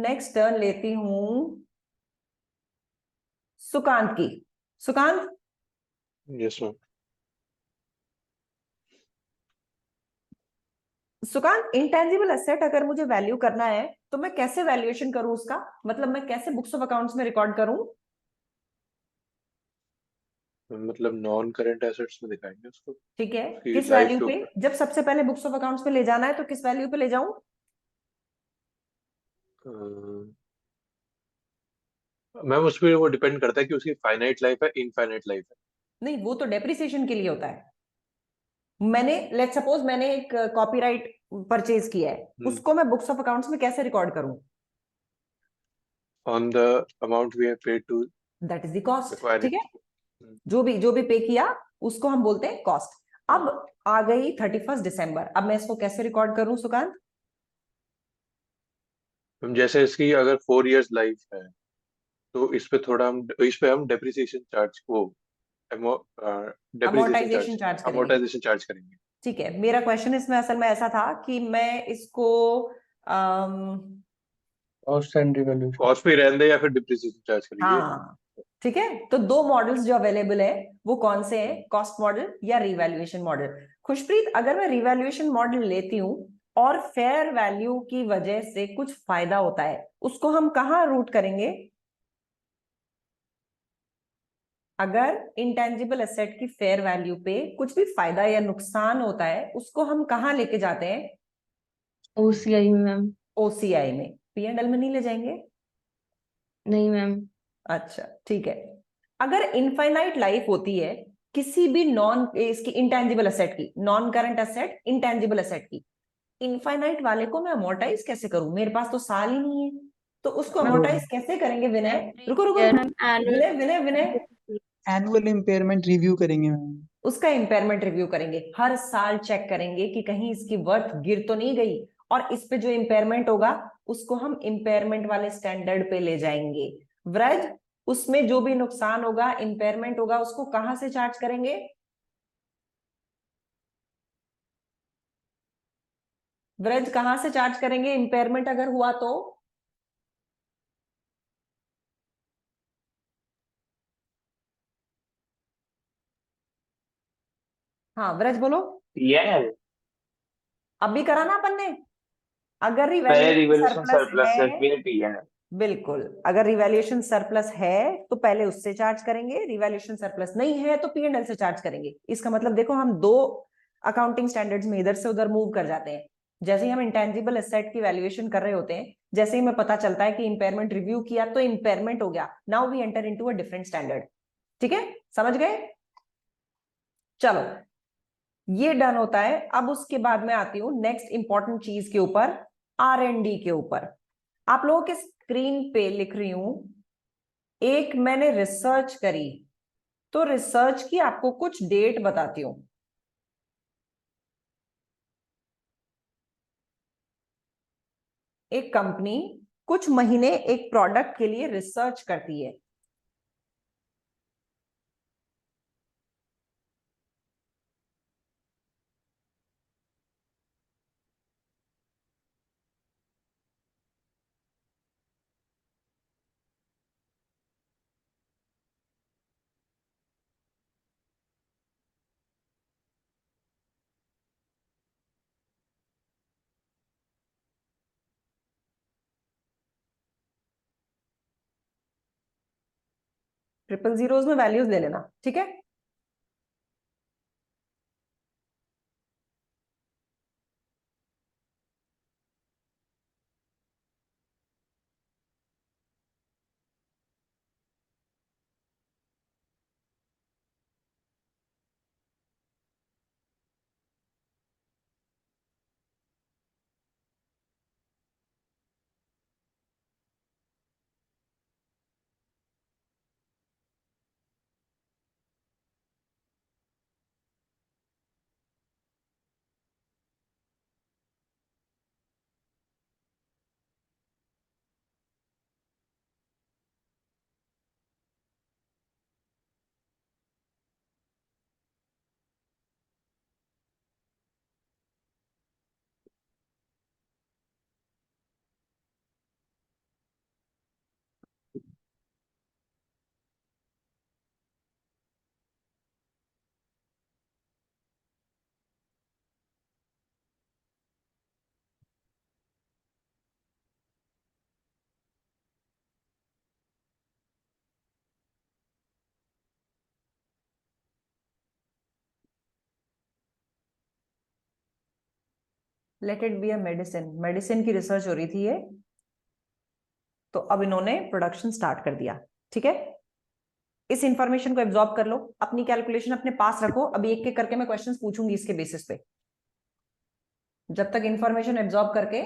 नेक्स्ट टर्न लेती हूं सुकांत की। Sukant, yes ma'am. Sukant, intangible asset अगर मुझे वैल्यू करना है तो मैं कैसे वैल्यूएशन करूं उसका? मतलब मैं कैसे बुक्स ऑफ अकाउंट्स में रिकॉर्ड करूं? मतलब नॉन करंट एसेट्स में दिखाएंगे उसको। ठीक है, उसकी किस लाइफ वैल्यू के पे? ऊपर। जब सबसे पहले बुक्स ऑफ अकाउंट्स में ले जाना है तो किस वैल्यू पे ले जाऊं? मैम उस पर वो डिपेंड करता है कि उसकी फाइनाइट लाइफ है, इनफाइनाइट लाइफ है। नहीं, वो तो डेप्रिसिएशन के लिए होता है। मैंने लेट सपोज मैंने एक कॉपीराइट परचेज किया है, उसको मैं बुक्स ऑफ अकाउंट्स में कैसे रिकॉर्ड करूं? On the amount we have paid to, that is the cost, Acquire ठीक it. है। जो भी पे किया उसको हम बोलते हैं कॉस्ट। अब आ गई 31 दिसंबर, अब मैं इसको कैसे रिकॉर्ड करूं सुकांत? मैम जैसे इसकी अगर 4 इयर्स लाइफ है तो इस पे हम डेप्रिसिएशन चार्ज को अमोर्टाइजेशन चार्ज करेंगे। अमोर्टाइजेशन चार्ज करेंगे। ठीक है, मेरा क्वेश्चन इसमें असल में ऐसा था कि मैं इसको कॉस्ट एंड रिवैल्यूएशन, कॉस्ट पे रहने दे या फिर डेप्रिसिएशन चार्ज करेंगे। हाँ ठीक है, तो दो मॉडल्स जो अवेलेबल है वो कौन से हैं? कॉस्ट मॉडल या रिवैल्यूएशन मॉडल। खुशप्रीत, अगर मैं रिवैल्यूएशन मॉडल लेती हूँ और फेयर वैल्यू की वजह से कुछ फायदा होता है, उसको हम कहाँ रूट करेंगे? अगर इंटेंजिबल एसेट की फेयर वैल्यू पे कुछ भी फायदा या नुकसान होता है उसको हम कहाँ लेके जाते हैं? ओसीआई में मैम। ओसीआई में। P&L में नहीं ले जाएंगे? नहीं मैम। अच्छा ठीक है। अगर इनफाइनाइट लाइफ होती है किसी भी नॉन इसकी इंटेंजिबल एसेट की, non current asset intangible asset की, इनफाइनाइट वाले को मैं अमोर्टाइज कैसे करूं? मेरे पास तो साल ही नहीं है। तो उसको मैम अमोर्टाइज कैसे करेंगे विनय? एवरी रुको रुको ईयर रुको, Annual. विनय विनय विनय, एनुअल इम्पेयरमेंट रिव्यू करेंगे मैम। उसका इम्पेयरमेंट रिव्यू करेंगे, हर साल चेक करेंगे कि कहीं इसकी वर्थ गिर तो नहीं गई, और इस पे जो इम्पेयरमेंट होगा उसको हम इम्पेयरमेंट वाले स्टैंडर्ड पे ले जाएंगे। व्रज, उसमें जो भी नुकसान होगा, इम्पेयरमेंट होगा, उसको कहां से चार्ज करेंगे? व्रज, कहां से चार्ज करेंगे इम्पेयरमेंट अगर हुआ तो? हाँ व्रज बोलो। पीएनएल। अभी करा ना अपन ने, अगर पहले रिवैल्यूएशन रिवोल्यूशन सरप्लस सरप्लस है, से फिर पीएनएल। बिल्कुल, अगर रिवैल्यूएशन सरप्लस है तो पहले उससे चार्ज करेंगे, रिवैल्यूएशन सरप्लस नहीं है तो पीएनएल से चार्ज करेंगे। इसका मतलब देखो, हम दो अकाउंटिंग स्टैंडर्ड्स में इधर से उधर मूव कर जाते हैं। जैसे ही हम इंटेंजिबल एसेट की वैल्यूएशन कर रहे होते हैं, जैसे ही हमें पता चलता है कि इंपेयरमेंट रिव्यू किया तो इंपेयरमेंट हो गया, now we enter into a different standard. ठीक है, समझ गए? चलो, ये डन होता है। अब उसके बाद में आती हूं नेक्स्ट इंपॉर्टेंट चीज के ऊपर, R&D के ऊपर। आप लोगों के स्क्रीन पे लिख रही हूं, एक मैंने रिसर्च करी, तो रिसर्च की आपको कुछ डेट बताती हूं। एक कंपनी कुछ महीने एक प्रोडक्ट के लिए रिसर्च करती है, ट्रिपल जीरोज में वैल्यूज ले लेना, ठीक है? Let it be a medicine, medicine की रिसर्च हो रही थी ये, तो अब इन्होंने प्रोडक्शन स्टार्ट कर दिया। ठीक है, इस इंफॉर्मेशन को एब्जॉर्ब कर लो, अपनी कैलकुलेशन अपने पास रखो, अभी एक एक करके मैं क्वेश्चंस पूछूंगी इसके बेसिस पे। जब तक इंफॉर्मेशन एब्जॉर्ब करके,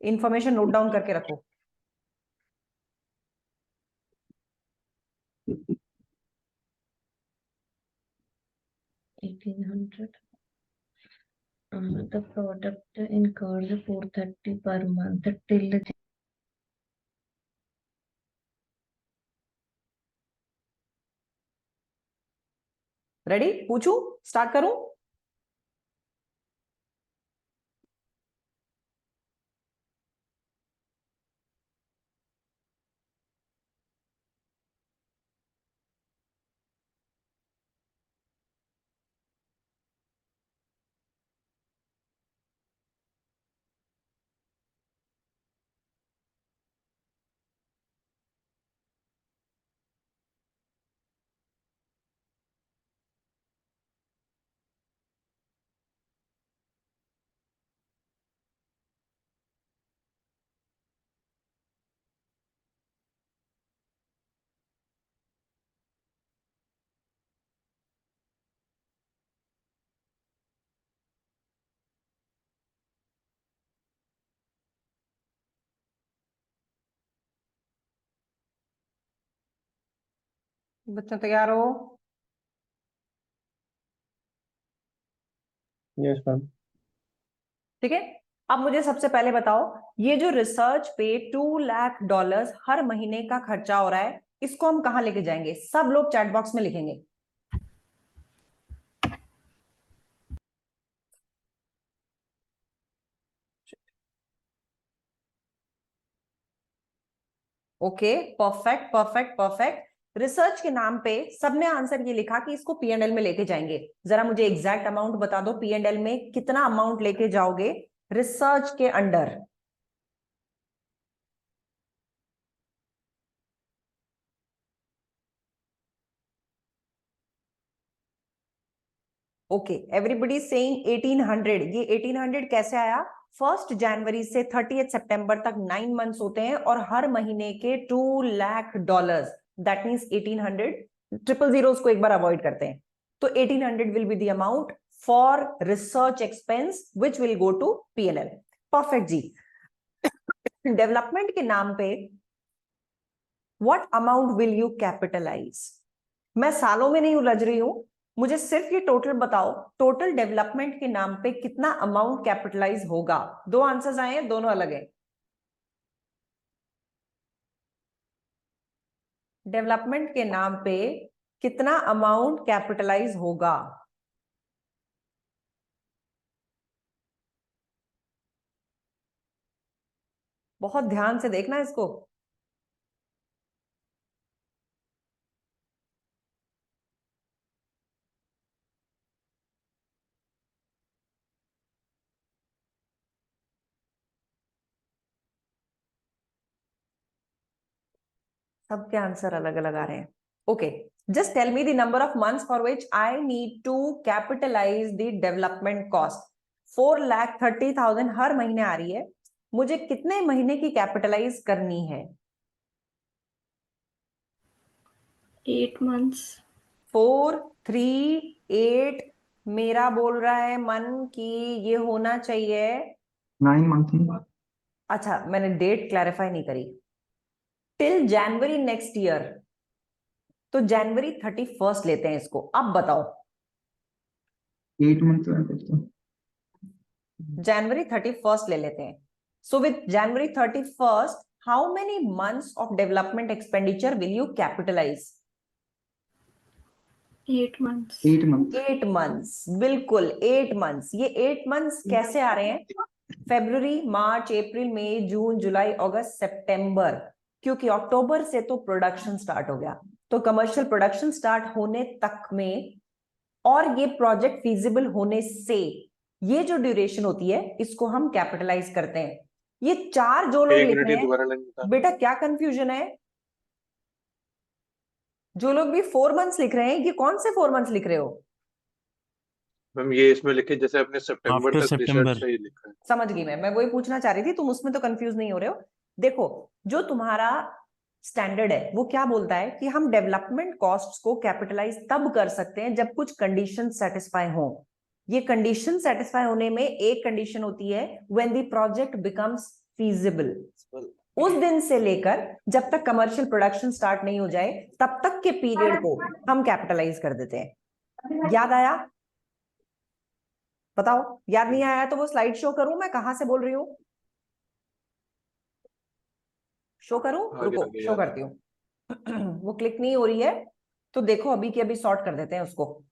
इंफॉर्मेशन नोट डाउन करके रखो। 1800. The product incurs 430 per month till ready? पूछूं? स्टार्ट करूं? बच्चों तैयार हो? Yes ma'am. ठीक है, अब मुझे सबसे पहले बताओ, ये जो रिसर्च पे $2 लाख हर महीने का खर्चा हो रहा है, इसको हम कहां लेके जाएंगे? सब लोग चैट बॉक्स में लिखेंगे। Okay, perfect perfect perfect. Research के नाम पे सबने आंसर ये लिखा कि इसको P&L में लेके जाएंगे। जरा मुझे एग्जैक्ट अमाउंट बता दो, P&L में कितना अमाउंट लेके जाओगे रिसर्च के अंडर? Okay, everybody saying 1800। ये 1800 कैसे आया? 1 जनवरी से 30 सितंबर तक 9 मंथ्स होते हैं और हर महीने के $2 lakh, that means 1800। Triple zeros को एक बार अवॉइड करते हैं, तो 1800 will be the amount for research expense which will go to P&L। Perfect जी। डेवलपमेंट के नाम पे what amount will you capitalise? मैं सालों में नहीं उलझ रही हूं, मुझे सिर्फ ये टोटल बताओ, टोटल डेवलपमेंट के नाम पे कितना अमाउंट कैपिटलाइज होगा? 2 आंसर्स आए हैं, दोनों अलग है। डेवलपमेंट के नाम पे कितना अमाउंट कैपिटलाइज होगा? बहुत ध्यान से देखना इसको। सबके आंसर अलग अलग आ रहे हैं। Okay, just tell me the number of months for which I need to capitalize the development cost। 4,30,000 हर महीने आ रही है, मुझे कितने महीने की कैपिटलाइज करनी है? 8 months। 4, 3, 8। मेरा बोल रहा है मन कि ये होना चाहिए 9 month। अच्छा, मैंने डेट क्लैरिफाई नहीं करी। टिल जनवरी नेक्स्ट ईयर, तो जनवरी 31 लेते हैं इसको। अब बताओ 8 month। जनवरी 31 ले लेते हैं। So with January 31 how many months of development expenditure will you capitalise? 8 months। 8 month। 8 months, बिल्कुल 8 मंथ्स। ये 8 मंथ्स कैसे आ रहे हैं? फरवरी, मार्च, अप्रैल, मई, जून, जुलाई, अगस्त, सितंबर, क्योंकि अक्टूबर से तो प्रोडक्शन स्टार्ट हो गया, तो कमर्शियल प्रोडक्शन स्टार्ट होने तक में और ये प्रोजेक्ट फीजिबल होने से ये जो ड्यूरेशन होती है इसको हम कैपिटलाइज करते हैं। ये 4 जो लोग लिख रहे हैं, बेटा क्या कंफ्यूजन है? जो लोग भी 4 मंथ्स लिख रहे हैं, ये कौन से 4 मंथ्स लिख रहे हो? मैम ये इसमें लिखे जैसे अपने सितंबर After तक September। रिसर्च से ही लिखा है। समझ गई मैं वही पूछना चाह रही थी, तुम उसमें तो कंफ्यूज नहीं हो रहे हो। देखो, जो तुम्हारा स्टैंडर्ड है वो क्या बोलता है कि हम डेवलपमेंट कॉस्ट्स को कैपिटलाइज तब कर सकते हैं जब कुछ कंडीशन सेटिस्फाई हो। ये कंडीशन सेटिस्फाई होने में एक कंडीशन होती है when the project becomes feasible. उस दिन से लेकर जब तक कमर्शियल प्रोडक्शन स्टार्ट नहीं हो जाए तब तक के पीरियड को हम कैपिटलाइज कर देते हैं। याद आया? बताओ, याद नहीं आया तो वो स्लाइड शो करूं? मैं कहां से बोल रही हूं? शो करूं? रुको, शो करती हूँ। वो क्लिक नहीं हो रही है तो देखो, अभी के अभी सॉर्ट कर देते हैं उसको।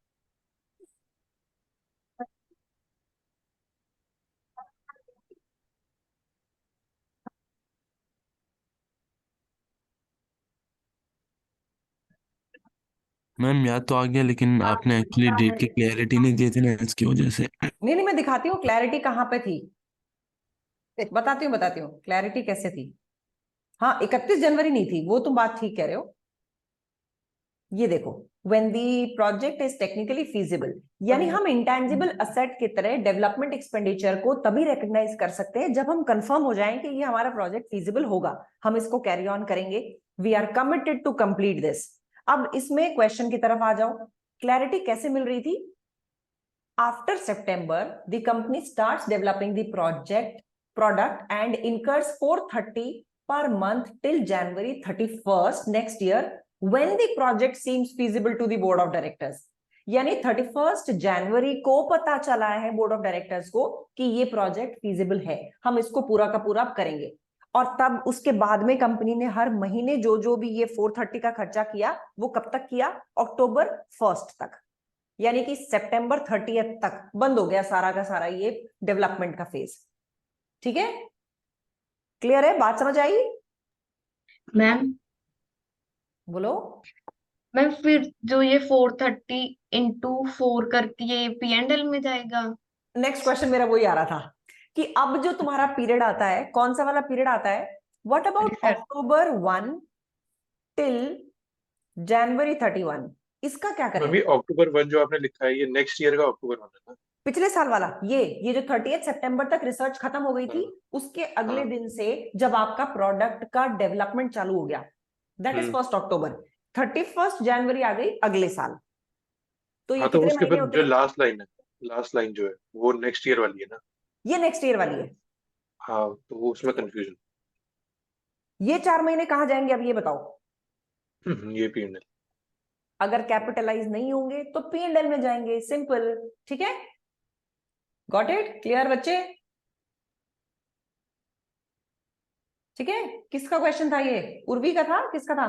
मैम याद तो आ गया, लेकिन आपने एक्चुअली डेट की क्लैरिटी नहीं दी थी ना, इसकी वजह से। नहीं नहीं, मैं दिखाती हूँ क्लैरिटी कहां पे थी। बताती हूँ क्लैरिटी कैसे थी। हाँ, 31 जनवरी नहीं थी, वो तुम बात ठीक कह रहे हो। ये देखो, when the project is technically feasible, यानी हम इंटेंजिबल असेट की तरह डेवलपमेंट एक्सपेंडिचर को तभी रिकॉग्नाइज कर सकते हैं जब हम कंफर्म हो जाएं कि ये हमारा प्रोजेक्ट फीजिबल होगा, हम इसको कैरी ऑन करेंगे, we are committed to complete this. अब इसमें क्वेश्चन की तरफ आ जाओ, क्लैरिटी कैसे मिल रही थी? After September the company starts developing the product and incurs 430 per month till January 31st next year when the project seems feasible to the board of directors, यानी 31 जनवरी को पता चला है बोर्ड ऑफ डायरेक्टर्स को कि ये प्रोजेक्ट फीजिबल है, हम इसको पूरा का पूरा करेंगे। और तब उसके बाद में कंपनी ने हर महीने जो जो भी ये 430 का खर्चा किया वो कब तक किया, अक्टूबर 1 तक, यानी कि सितंबर 30 तक बंद हो गया सारा का सारा ये डेवलपमेंट का फेज। ठीक है, क्लियर है, बात समझ आई? मैम बोलो। मैम फिर जो ये 430 इंटू 4 करके ये P&L में जाएगा? नेक्स्ट क्वेश्चन मेरा वही आ रहा था कि अब जो तुम्हारा पीरियड आता है, कौन सा वाला पीरियड आता है, व्हाट अबाउट अक्टूबर 1 टिल जनवरी 31, इसका क्या करें? अभी अक्टूबर 1 जो आपने लिखा है ये नेक्स्ट ईयर का अक्टूबर 1 है ना? पिछले साल वाला ये जो 30 सितंबर तक रिसर्च खत्म हो गई थी, उसके अगले दिन से जब आपका प्रोडक्ट का डेवलपमेंट चालू हो गया, दैट इज 1 अक्टूबर, 31 जनवरी आ गई अगले साल। तो ये हाँ, तो कितने उसके महीने बाद होते जो हैं? लास्ट लाइन है, लास्ट लाइन जो है वो नेक्स्ट ईयर वाली है ना? ये नेक्स्ट ईयर वाली है। हाँ, तो वो उसमें कंफ्यूजन। ये 4 महीने कहाँ जाएंगे अब ये बताओ? ये P&L। अगर कैपिटलाइज नहीं होंगे तो P&L में जाएंगे, सिंपल। ठीक है, गॉट इट, क्लियर बच्चे? ठीक है, किसका क्वेश्चन था ये? उर्वी का था, किसका था?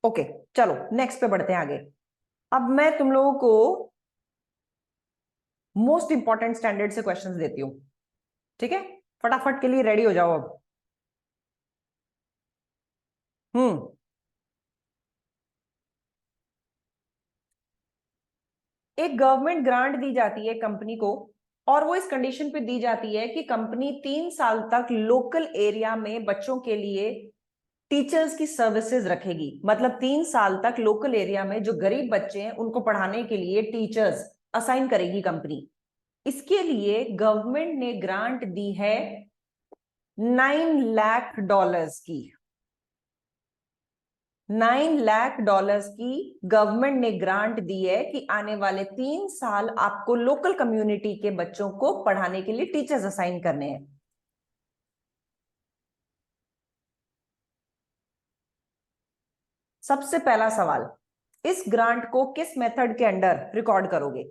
ओके, चलो नेक्स्ट पे बढ़ते हैं आगे। अब मैं तुम लोगों को मोस्ट इंपॉर्टेंट स्टैंडर्ड से क्वेश्चंस देती हूं। ठीक है, फटाफट के लिए रेडी हो जाओ अब। एक गवर्नमेंट ग्रांट दी जाती है कंपनी को, और वो इस कंडीशन पे दी जाती है कि कंपनी 3 साल तक लोकल एरिया में बच्चों के लिए टीचर्स की सर्विसेज रखेगी। मतलब 3 साल तक लोकल एरिया में जो गरीब बच्चे हैं उनको पढ़ाने के लिए टीचर्स असाइन करेगी कंपनी। इसके लिए गवर्नमेंट ने ग्रांट दी है $9 लाख की। $9 लाख की गवर्नमेंट ने ग्रांट दी है कि आने वाले 3 साल आपको लोकल कम्युनिटी के बच्चों को पढ़ाने के लिए टीचर्स असाइन करने हैं। सबसे पहला सवाल, इस ग्रांट को किस मेथड के अंडर रिकॉर्ड करोगे?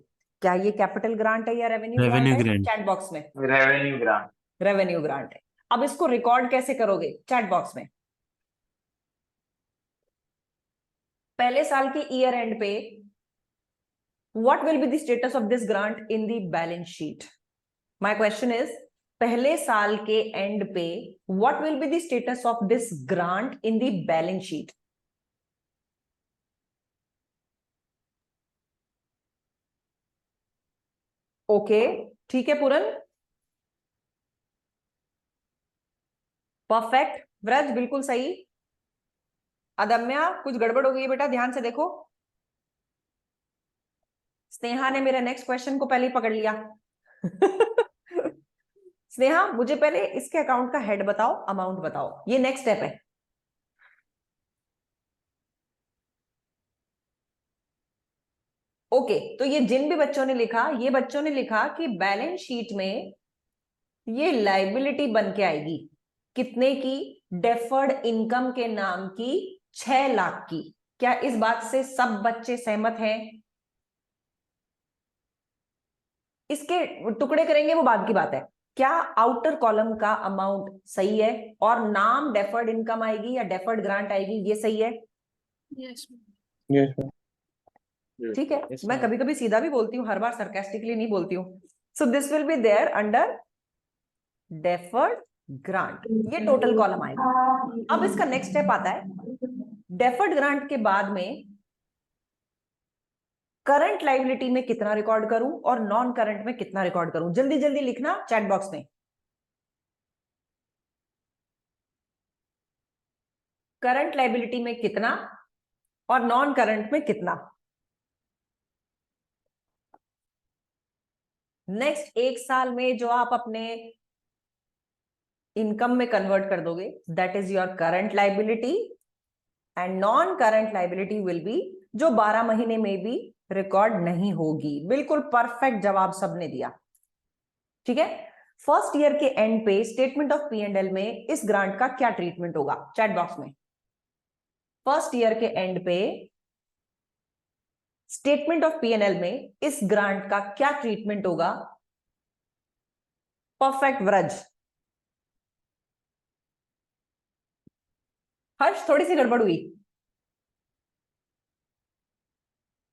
क्या ये कैपिटल ग्रांट है या रेवेन्यू ग्रांट है? ग्रांट। चैट बॉक्स में रेवेन्यू ग्रांट। रेवेन्यू ग्रांट है। अब इसको रिकॉर्ड कैसे करोगे? चैट बॉक्स में पहले साल के ईयर एंड पे what will be the status of this grant in the balance sheet? My question is, पहले साल के एंड पे what will be the status of this grant in the balance sheet? Okay, ठीक है पूरन, perfect. Vraj बिल्कुल सही। अदम्या कुछ गड़बड़ हो गई है बेटा, ध्यान से देखो। स्नेहा ने मेरे नेक्स्ट क्वेश्चन को पहले ही पकड़ लिया। स्नेहा मुझे पहले इसके अकाउंट का हेड बताओ, अमाउंट बताओ, ये नेक्स्ट स्टेप है। ओके, तो ये जिन भी बच्चों ने लिखा, ये बच्चों ने लिखा कि बैलेंस शीट में ये लाइबिलिटी बन के आएगी कितने की? डेफर्ड इनकम के नाम की 6 लाख की। क्या इस बात से सब बच्चे सहमत हैं? इसके टुकड़े करेंगे वो बाद की बात है। क्या आउटर कॉलम का अमाउंट सही है और नाम डेफर्ड इनकम आएगी या डेफर्ड ग्रांट आएगी, ये सही है? Yes. ठीक है, मैं कभी कभी सीधा भी बोलती हूँ, हर बार सरकास्टिकली नहीं बोलती हूँ। So this will be there under deferred grant, ये टोटल कॉलम आएगा। अब इसका नेक्स्ट स्टेप आता है, डेफर्ड ग्रांट के बाद में करंट लायबिलिटी में कितना रिकॉर्ड करूं और नॉन करंट में कितना रिकॉर्ड करूं? जल्दी जल्दी लिखना चैट बॉक्स में। करंट लायबिलिटी में कितना और नॉन करंट में कितना? नेक्स्ट 1 साल में जो आप अपने इनकम में कन्वर्ट कर दोगे, that is your current liability, and non current liability will be जो 12 महीने में भी रिकॉर्ड नहीं होगी। बिल्कुल परफेक्ट जवाब सबने दिया। ठीक है, फर्स्ट ईयर के एंड पे statement of P and L में इस ग्रांट का क्या ट्रीटमेंट होगा, चैट बॉक्स में। फर्स्ट ईयर के एंड पे statement of P and L में इस ग्रांट का क्या ट्रीटमेंट होगा। परफेक्ट व्रज। हर्ष थोड़ी सी गड़बड़ हुई।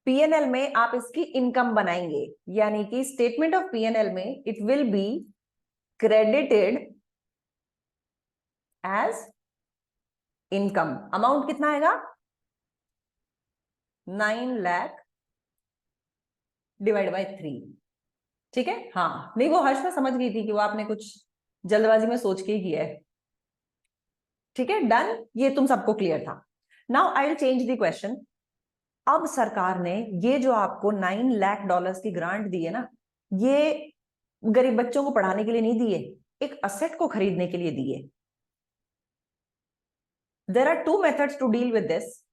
पीएनएल में आप इसकी इनकम बनाएंगे, यानी कि स्टेटमेंट ऑफ पीएनएल में it will be credited as income. Amount कितना आएगा, 9 लाख डिवाइड बाय 3। ठीक है, हाँ नहीं वो हर्ष में समझ गई थी कि वो आपने कुछ जल्दबाजी में सोच के ही किया है। ठीक है, डन, ये तुम सबको क्लियर था। Now I will change the question. अब सरकार ने ये जो आपको 9 लाख डॉलर्स की ग्रांट दी है ना, ये गरीब बच्चों को पढ़ाने के लिए नहीं दिए, एक असेट को खरीदने के लिए दिए। There are 2 methods to deal with this.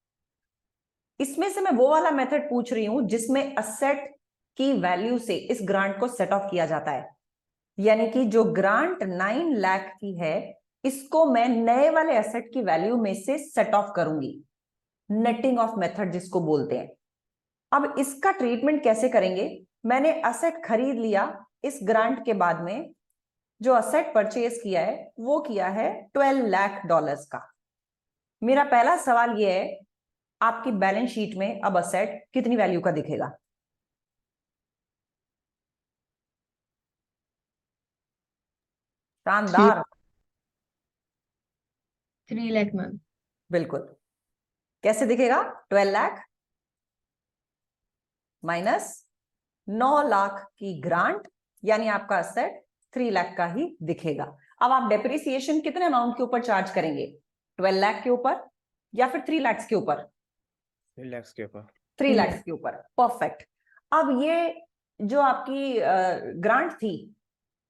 इसमें से मैं वो वाला मेथड पूछ रही हूं जिसमें असेट की वैल्यू से इस ग्रांट को सेट ऑफ किया जाता है, यानी कि जो ग्रांट 9 लाख की है इसको मैं नए वाले एसेट की वैल्यू में से सेट ऑफ करूंगी, नेटिंग ऑफ मेथड जिसको बोलते हैं। अब इसका ट्रीटमेंट कैसे करेंगे, मैंने असेट खरीद लिया इस ग्रांट के बाद में, जो असेट परचेज किया है वो किया है 12 लाख डॉलर्स का। मेरा पहला सवाल यह है, आपकी बैलेंस शीट में अब असेट कितनी वैल्यू का दिखेगा। शानदार, 3 लाख मैम। बिल्कुल। कैसे दिखेगा, 12 लाख माइनस 9 लाख की ग्रांट, यानी आपका असेट 3 लाख का ही दिखेगा। अब आप डेप्रिसिएशन कितने अमाउंट के ऊपर चार्ज करेंगे, 12 लाख के ऊपर या फिर 3 लाख के ऊपर? 3 लाख के ऊपर। 3 लाख के ऊपर, परफेक्ट। अब ये जो आपकी ग्रांट थी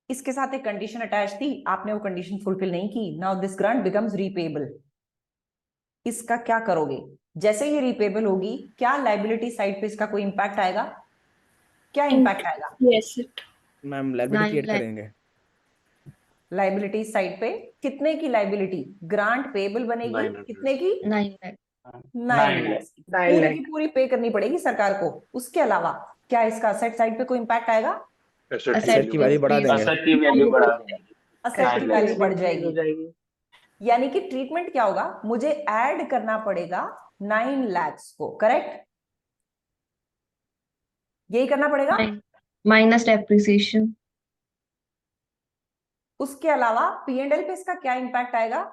इसके साथ एक कंडीशन अटैच थी, आपने वो कंडीशन फुलफिल नहीं की। Now this grant becomes repayable. इसका क्या करोगे, जैसे ये रीपेबल होगी क्या लाइबिलिटी साइड पे इसका कोई इंपैक्ट आएगा, क्या इंपैक्ट आएगा? मैम लायबिलिटी ऐड करेंगे। लाइबिलिटी साइड पे कितने की लाइबिलिटी, ग्रांट पेबल बनेगी कितने की, 9 लाख। 9 लाख की पूरी पे करनी पड़ेगी सरकार को। उसके अलावा क्या इसका असेट साइड पे कोई इंपैक्ट आएगा? असेट की वैल्यू बढ़ा देंगे। असेट की वैल्यू बढ़ा देंगे। असेट की वैल्यू बढ़ जाएगी, यानी कि ट्रीटमेंट क्या होगा, मुझे ऐड करना पड़ेगा 9 लाख को, करेक्ट? यही करना पड़ेगा, माइनस डेप्रिसिएशन। उसके अलावा पीएनएल पे इसका क्या इंपैक्ट आएगा?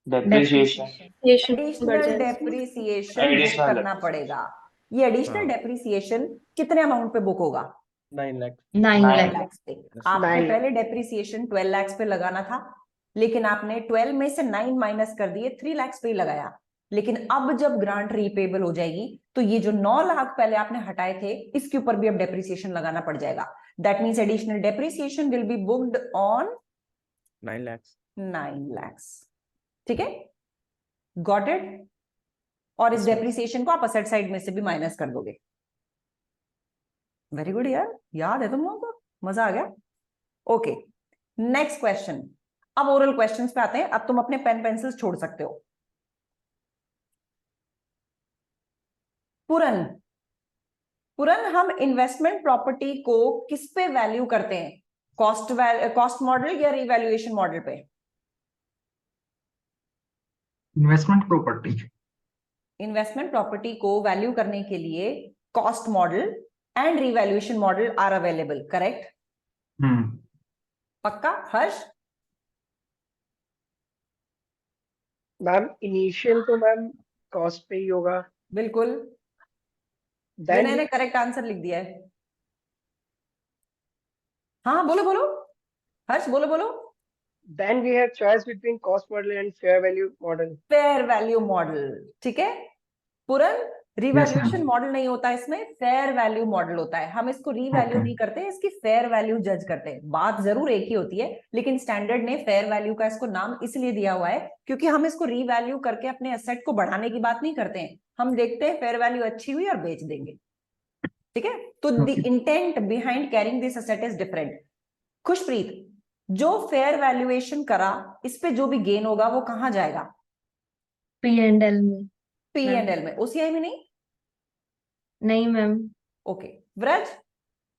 डेप्रिसिएशन। एडिशनल डेप्रिसिएशन करना पड़ेगा। ये एडिशनल डेप्रिसिएशन कितने अमाउंट पे बुक होगा? 9 लाख। 9 लाख पे। आपने पहले डेप्रिसिएशन 12 लाख पे लगाना था, लेकिन आपने 12 में से 9 माइनस कर दिए, 3 लाख पे ही लगाया। लेकिन अब जब ग्रांट रीपेबल हो जाएगी तो ये जो 9 लाख पहले आपने हटाए थे इसके ऊपर भी अब डेप्रिसिएशन लगाना पड़ जाएगा। That means additional depreciation will be booked on 9 lakh. 9 lakh. ठीक है, गॉट इट? और इस डेप्रिसिएशन को आप असेट साइड में से भी माइनस कर दोगे। वेरी गुड यार, याद है तुम लोगों को, मजा आ गया। Okay, next question. अब ओरल क्वेश्चंस पे आते हैं। अब तुम अपने पेन पेंसिल्स छोड़ सकते हो। पुरन, हम इन्वेस्टमेंट प्रॉपर्टी को किस पे वैल्यू करते हैं, कॉस्ट मॉडल या रिवैल्यूएशन मॉडल पे? इन्वेस्टमेंट प्रॉपर्टी को वैल्यू करने के लिए cost model and revaluation model are available, correct? पक्का हर्ष? मैम इनिशियल तो मैम कॉस्ट पे ही होगा। बिल्कुल, मैंने करेक्ट आंसर लिख दिया है। हाँ बोलो बोलो हर्ष, बोलो। Then we have choice between cost model and fair value model. Fair value model, ठीक है। पूरन, रिवैल्यूएशन मॉडल नहीं होता इसमें, फेयर वैल्यू मॉडल होता है। हम इसको रीवैल्यू नहीं करते, इसकी फेयर वैल्यू जज करते हैं। बात जरूर एक ही होती है, लेकिन स्टैंडर्ड ने फेयर वैल्यू का इसको नाम इसलिए दिया हुआ है क्योंकि हम इसको रीवैल्यू करके अपने एसेट को बढ़ाने की बात नहीं करते हैं। हम देखते हैं फेयर वैल्यू अच्छी हुई और बेच देंगे, ठीक है। तो the intent behind carrying this asset is different. Khushpreet, जो फेयर वैल्यूएशन करा इस पे जो भी गेन होगा वो कहाँ जाएगा? P&L में। P&L में, OCI में नहीं? नहीं मैम। ओके व्रज,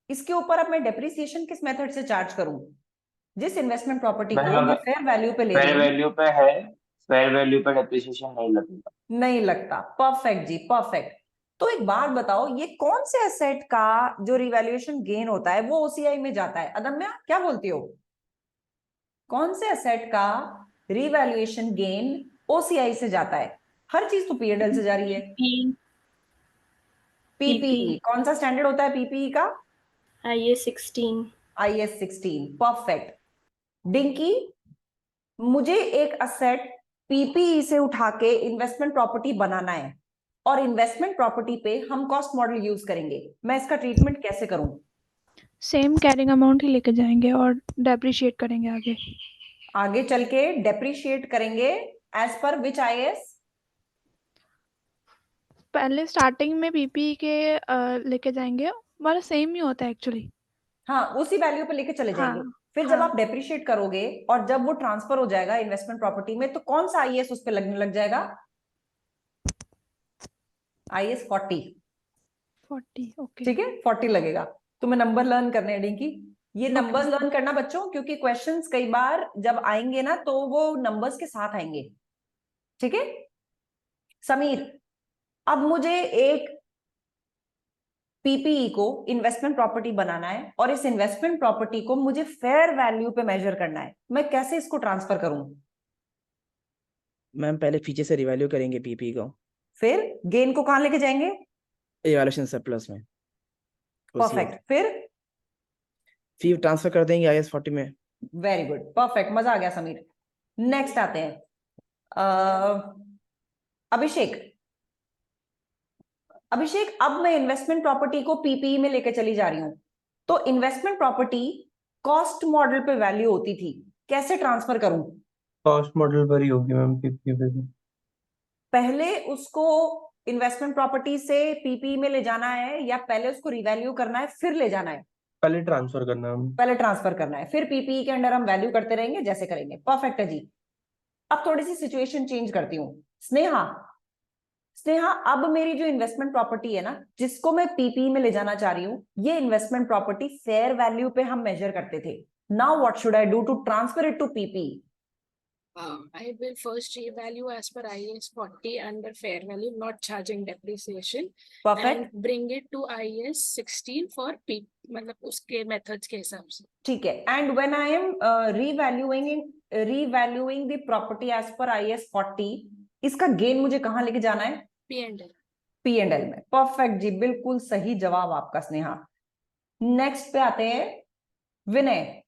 इसके ऊपर अब मैं डेप्रिसिएशन किस मेथड से चार्ज करूं? जिस इन्वेस्टमेंट प्रॉपर्टी को मैं फेयर वैल्यू पे ले रही फेयर हूं, वैल्यू पे है, फेयर वैल्यू पे डेप्रिसिएशन नहीं लगेगा। नहीं लगता। परफेक्ट जी, परफेक्ट। तो एक बात बताओ, ये कौन से एसेट का जो रिवैल्यूएशन गेन होता है वो OCI में जाता है? अदम्या क्या बोलती हो? कौन से एसेट का रिवैल्यूएशन गेन OCI से जाता है? हर चीज तो P&L से जा रही है। PPE कौन सा स्टैंडर्ड होता है PPE का? IAS 16। IAS 16, perfect. डिंकी, मुझे एक असेट PPE से उठा के इन्वेस्टमेंट प्रॉपर्टी बनाना है और इन्वेस्टमेंट प्रॉपर्टी पे हम कॉस्ट मॉडल यूज करेंगे, मैं इसका ट्रीटमेंट कैसे करूं? सेम कैरिंग अमाउंट ही लेके जाएंगे और डेप्रिशिएट करेंगे आगे चल के डेप्रिशिएट करेंगे एज पर विच IAS? पहले स्टार्टिंग में PPE के लेके जाएंगे, हमारा सेम ही होता है एक्चुअली। हाँ, उसी वैल्यू पे लेके चले जाएंगे। फिर जब आप डेप्रिशिएट करोगे और जब वो ट्रांसफर हो जाएगा इन्वेस्टमेंट प्रॉपर्टी में, तो कौन सा IAS उस पे लगने लग जाएगा? IAS 40। ओके ठीक है, 40 लगेगा। तुम्हें नंबर लर्न करने हैं डिंकी, ये नंबर्स लर्न करना बच्चों, क्योंकि क्वेश्चंस कई बार जब आएंगे ना तो वो नंबर्स के साथ आएंगे। ठीक है समीर, अब मुझे एक PPE को इन्वेस्टमेंट प्रॉपर्टी बनाना है और इस इन्वेस्टमेंट प्रॉपर्टी को मुझे फेयर वैल्यू पे मेजर करना है, मैं कैसे इसको ट्रांसफर करूं? मैम पहले पीछे से रिवैल्यू करेंगे PPE को, फिर गेन को कहां लेके जाएंगे? इवैल्यूएशन सरप्लस में। परफेक्ट। फिर ट्रांसफर कर देंगे IAS 40 में। वेरी गुड, परफेक्ट, मजा आ गया समीर। नेक्स्ट आते हैं अभिषेक। अभिषेक, अब मैं इन्वेस्टमेंट प्रॉपर्टी को PPE में लेके चली जा रही हूं, तो इन्वेस्टमेंट प्रॉपर्टी कॉस्ट मॉडल पे वैल्यू होती थी, कैसे ट्रांसफर करूं? कॉस्ट मॉडल पर ही होगी मैम PPE पे। पहले उसको इन्वेस्टमेंट प्रॉपर्टी से PPE में ले जाना है या पहले उसको रिवैल्यू करना है फिर ले जाना है? पहले ट्रांसफर करना है, पहले ट्रांसफर करना है, फिर PPE के अंडर हम वैल्यू करते रहेंगे जैसे करेंगे। परफेक्ट है जी। अब थोड़ी सी सिचुएशन चेंज करती हूँ। स्नेहा, अब मेरी जो इन्वेस्टमेंट प्रॉपर्टी है ना, जिसको मैं PPE में ले जाना चाह रही हूँ, ये इन्वेस्टमेंट प्रॉपर्टी फेयर वैल्यू पे हम मेजर करते थे। Now what should I do to transfer it to PPE? I will first revalue as per IAS 40 under fair value, not charging depreciation. Perfect. And bring it to IAS 16 for मतलब उसके methods के हिसाब से। ठीक है। And when I am revaluing the property as per IAS 40, इसका gain मुझे कहाँ लेके जाना है? P&L में। परफेक्ट जी, बिल्कुल सही जवाब आपका स्नेहा। नेक्स्ट पे आते हैं विनय।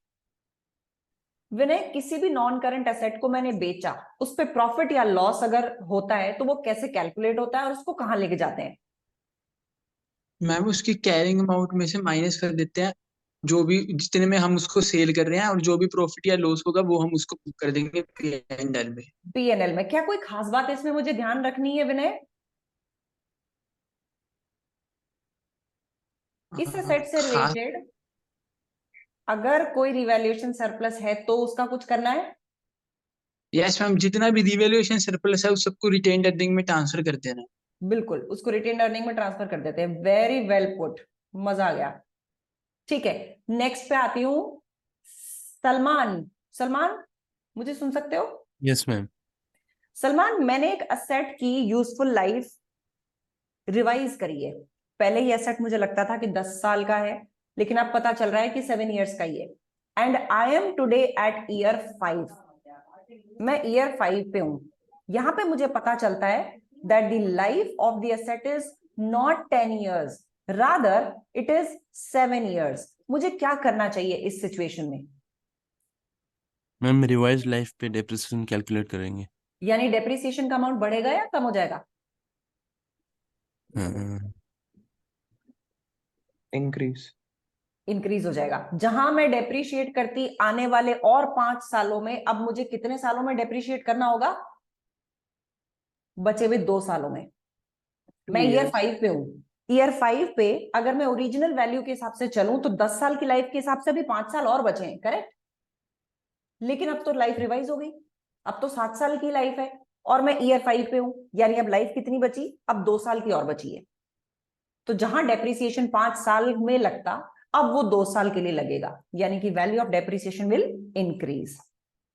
विनय, किसी भी नॉन करंट एसेट को मैंने बेचा, उस पे प्रॉफिट या लॉस अगर होता है तो वो कैसे कैलकुलेट होता है और उसको कहाँ लेके जाते हैं? मैम उसकी कैरिंग अमाउंट में से माइनस कर देते हैं, जो भी जितने में हम उसको सेल कर रहे हैं, और जो भी प्रॉफिट या लॉस होगा वो हम उसको बुक कर देंगे P&L में। P&L में। क्या कोई खास बात इसमें मुझे ध्यान रखनी है विनय? इस एसेट से रिलेटेड अगर कोई रिवैल्यूएशन सरप्लस है तो उसका कुछ करना है? यस मैम, जितना भी रिवैल्यूएशन सरप्लस है उस सबको रिटेन्ड अर्निंग में ट्रांसफर कर देना। बिल्कुल, उसको रिटेन्ड अर्निंग में ट्रांसफर कर देते हैं। वेरी वेल पुट, मजा आ गया। ठीक है, नेक्स्ट पे आती हूँ सलमान। सलमान, मुझे सुन सकते हो? Yes ma'am. सलमान, मैंने एक एसेट की यूजफुल लाइफ रिवाइज करी है। पहले ये एसेट मुझे लगता था कि 10 साल का है, लेकिन अब पता चल रहा है कि 7 इयर्स का ही है। And I am today at year 5। मैं ईयर 5 पे हूं। यहां पे मुझे पता चलता है that the life of the asset is not 10 years, rather it is 7 years. मुझे क्या करना चाहिए इस सिचुएशन में? मैम रिवाइज लाइफ पे डेप्रिसिएशन कैलकुलेट करेंगे। यानी डेप्रिसिएशन का अमाउंट बढ़ेगा या कम हो जाएगा? इंक्रीज हो जाएगा। जहां मैं डेप्रिशिएट करती आने वाले और 5 सालों में, अब मुझे कितने सालों में डेप्रिशिएट करना होगा? बचे हुए 2 सालों में। मैं ईयर 5 पे हूं, ईयर 5 पे अगर मैं ओरिजिनल वैल्यू के हिसाब से चलूं तो 10 साल की लाइफ के हिसाब से अभी 5 साल और बचे हैं, करेक्ट? लेकिन अब तो लाइफ रिवाइज हो गई, अब तो 7 साल की लाइफ है और मैं ईयर 5 पे हूं, यानी अब लाइफ कितनी बची? अब 2 साल की और बची है। तो जहां डेप्रिसिएशन 5 साल में लगता, अब वो 2 साल के लिए लगेगा, यानी कि value of depreciation will increase.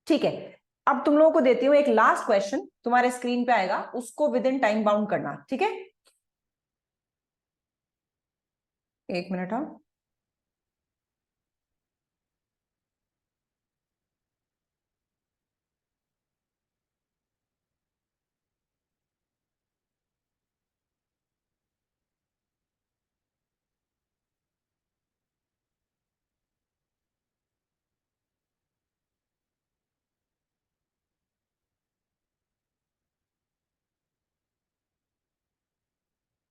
ठीक है, अब तुम लोगों को देती हूं एक लास्ट क्वेश्चन, तुम्हारे स्क्रीन पे आएगा, उसको विद इन टाइम बाउंड करना, ठीक है? एक मिनट। हाँ,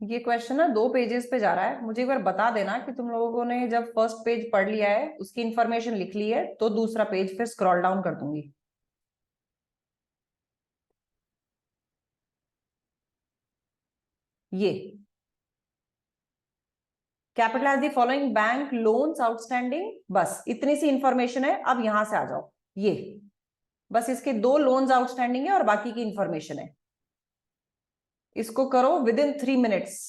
ये क्वेश्चन ना 2 पेजेस पे जा रहा है, मुझे एक बार बता देना कि तुम लोगों ने जब फर्स्ट पेज पढ़ लिया है, उसकी इंफॉर्मेशन लिख ली है, तो दूसरा पेज फिर स्क्रॉल डाउन कर दूंगी। ये capitalise the following bank loans outstanding, बस इतनी सी इंफॉर्मेशन है। अब यहां से आ जाओ, ये बस इसके 2 लोन्स आउटस्टैंडिंग है और बाकी की इंफॉर्मेशन है। इसको करो विद इन 3 मिनट्स।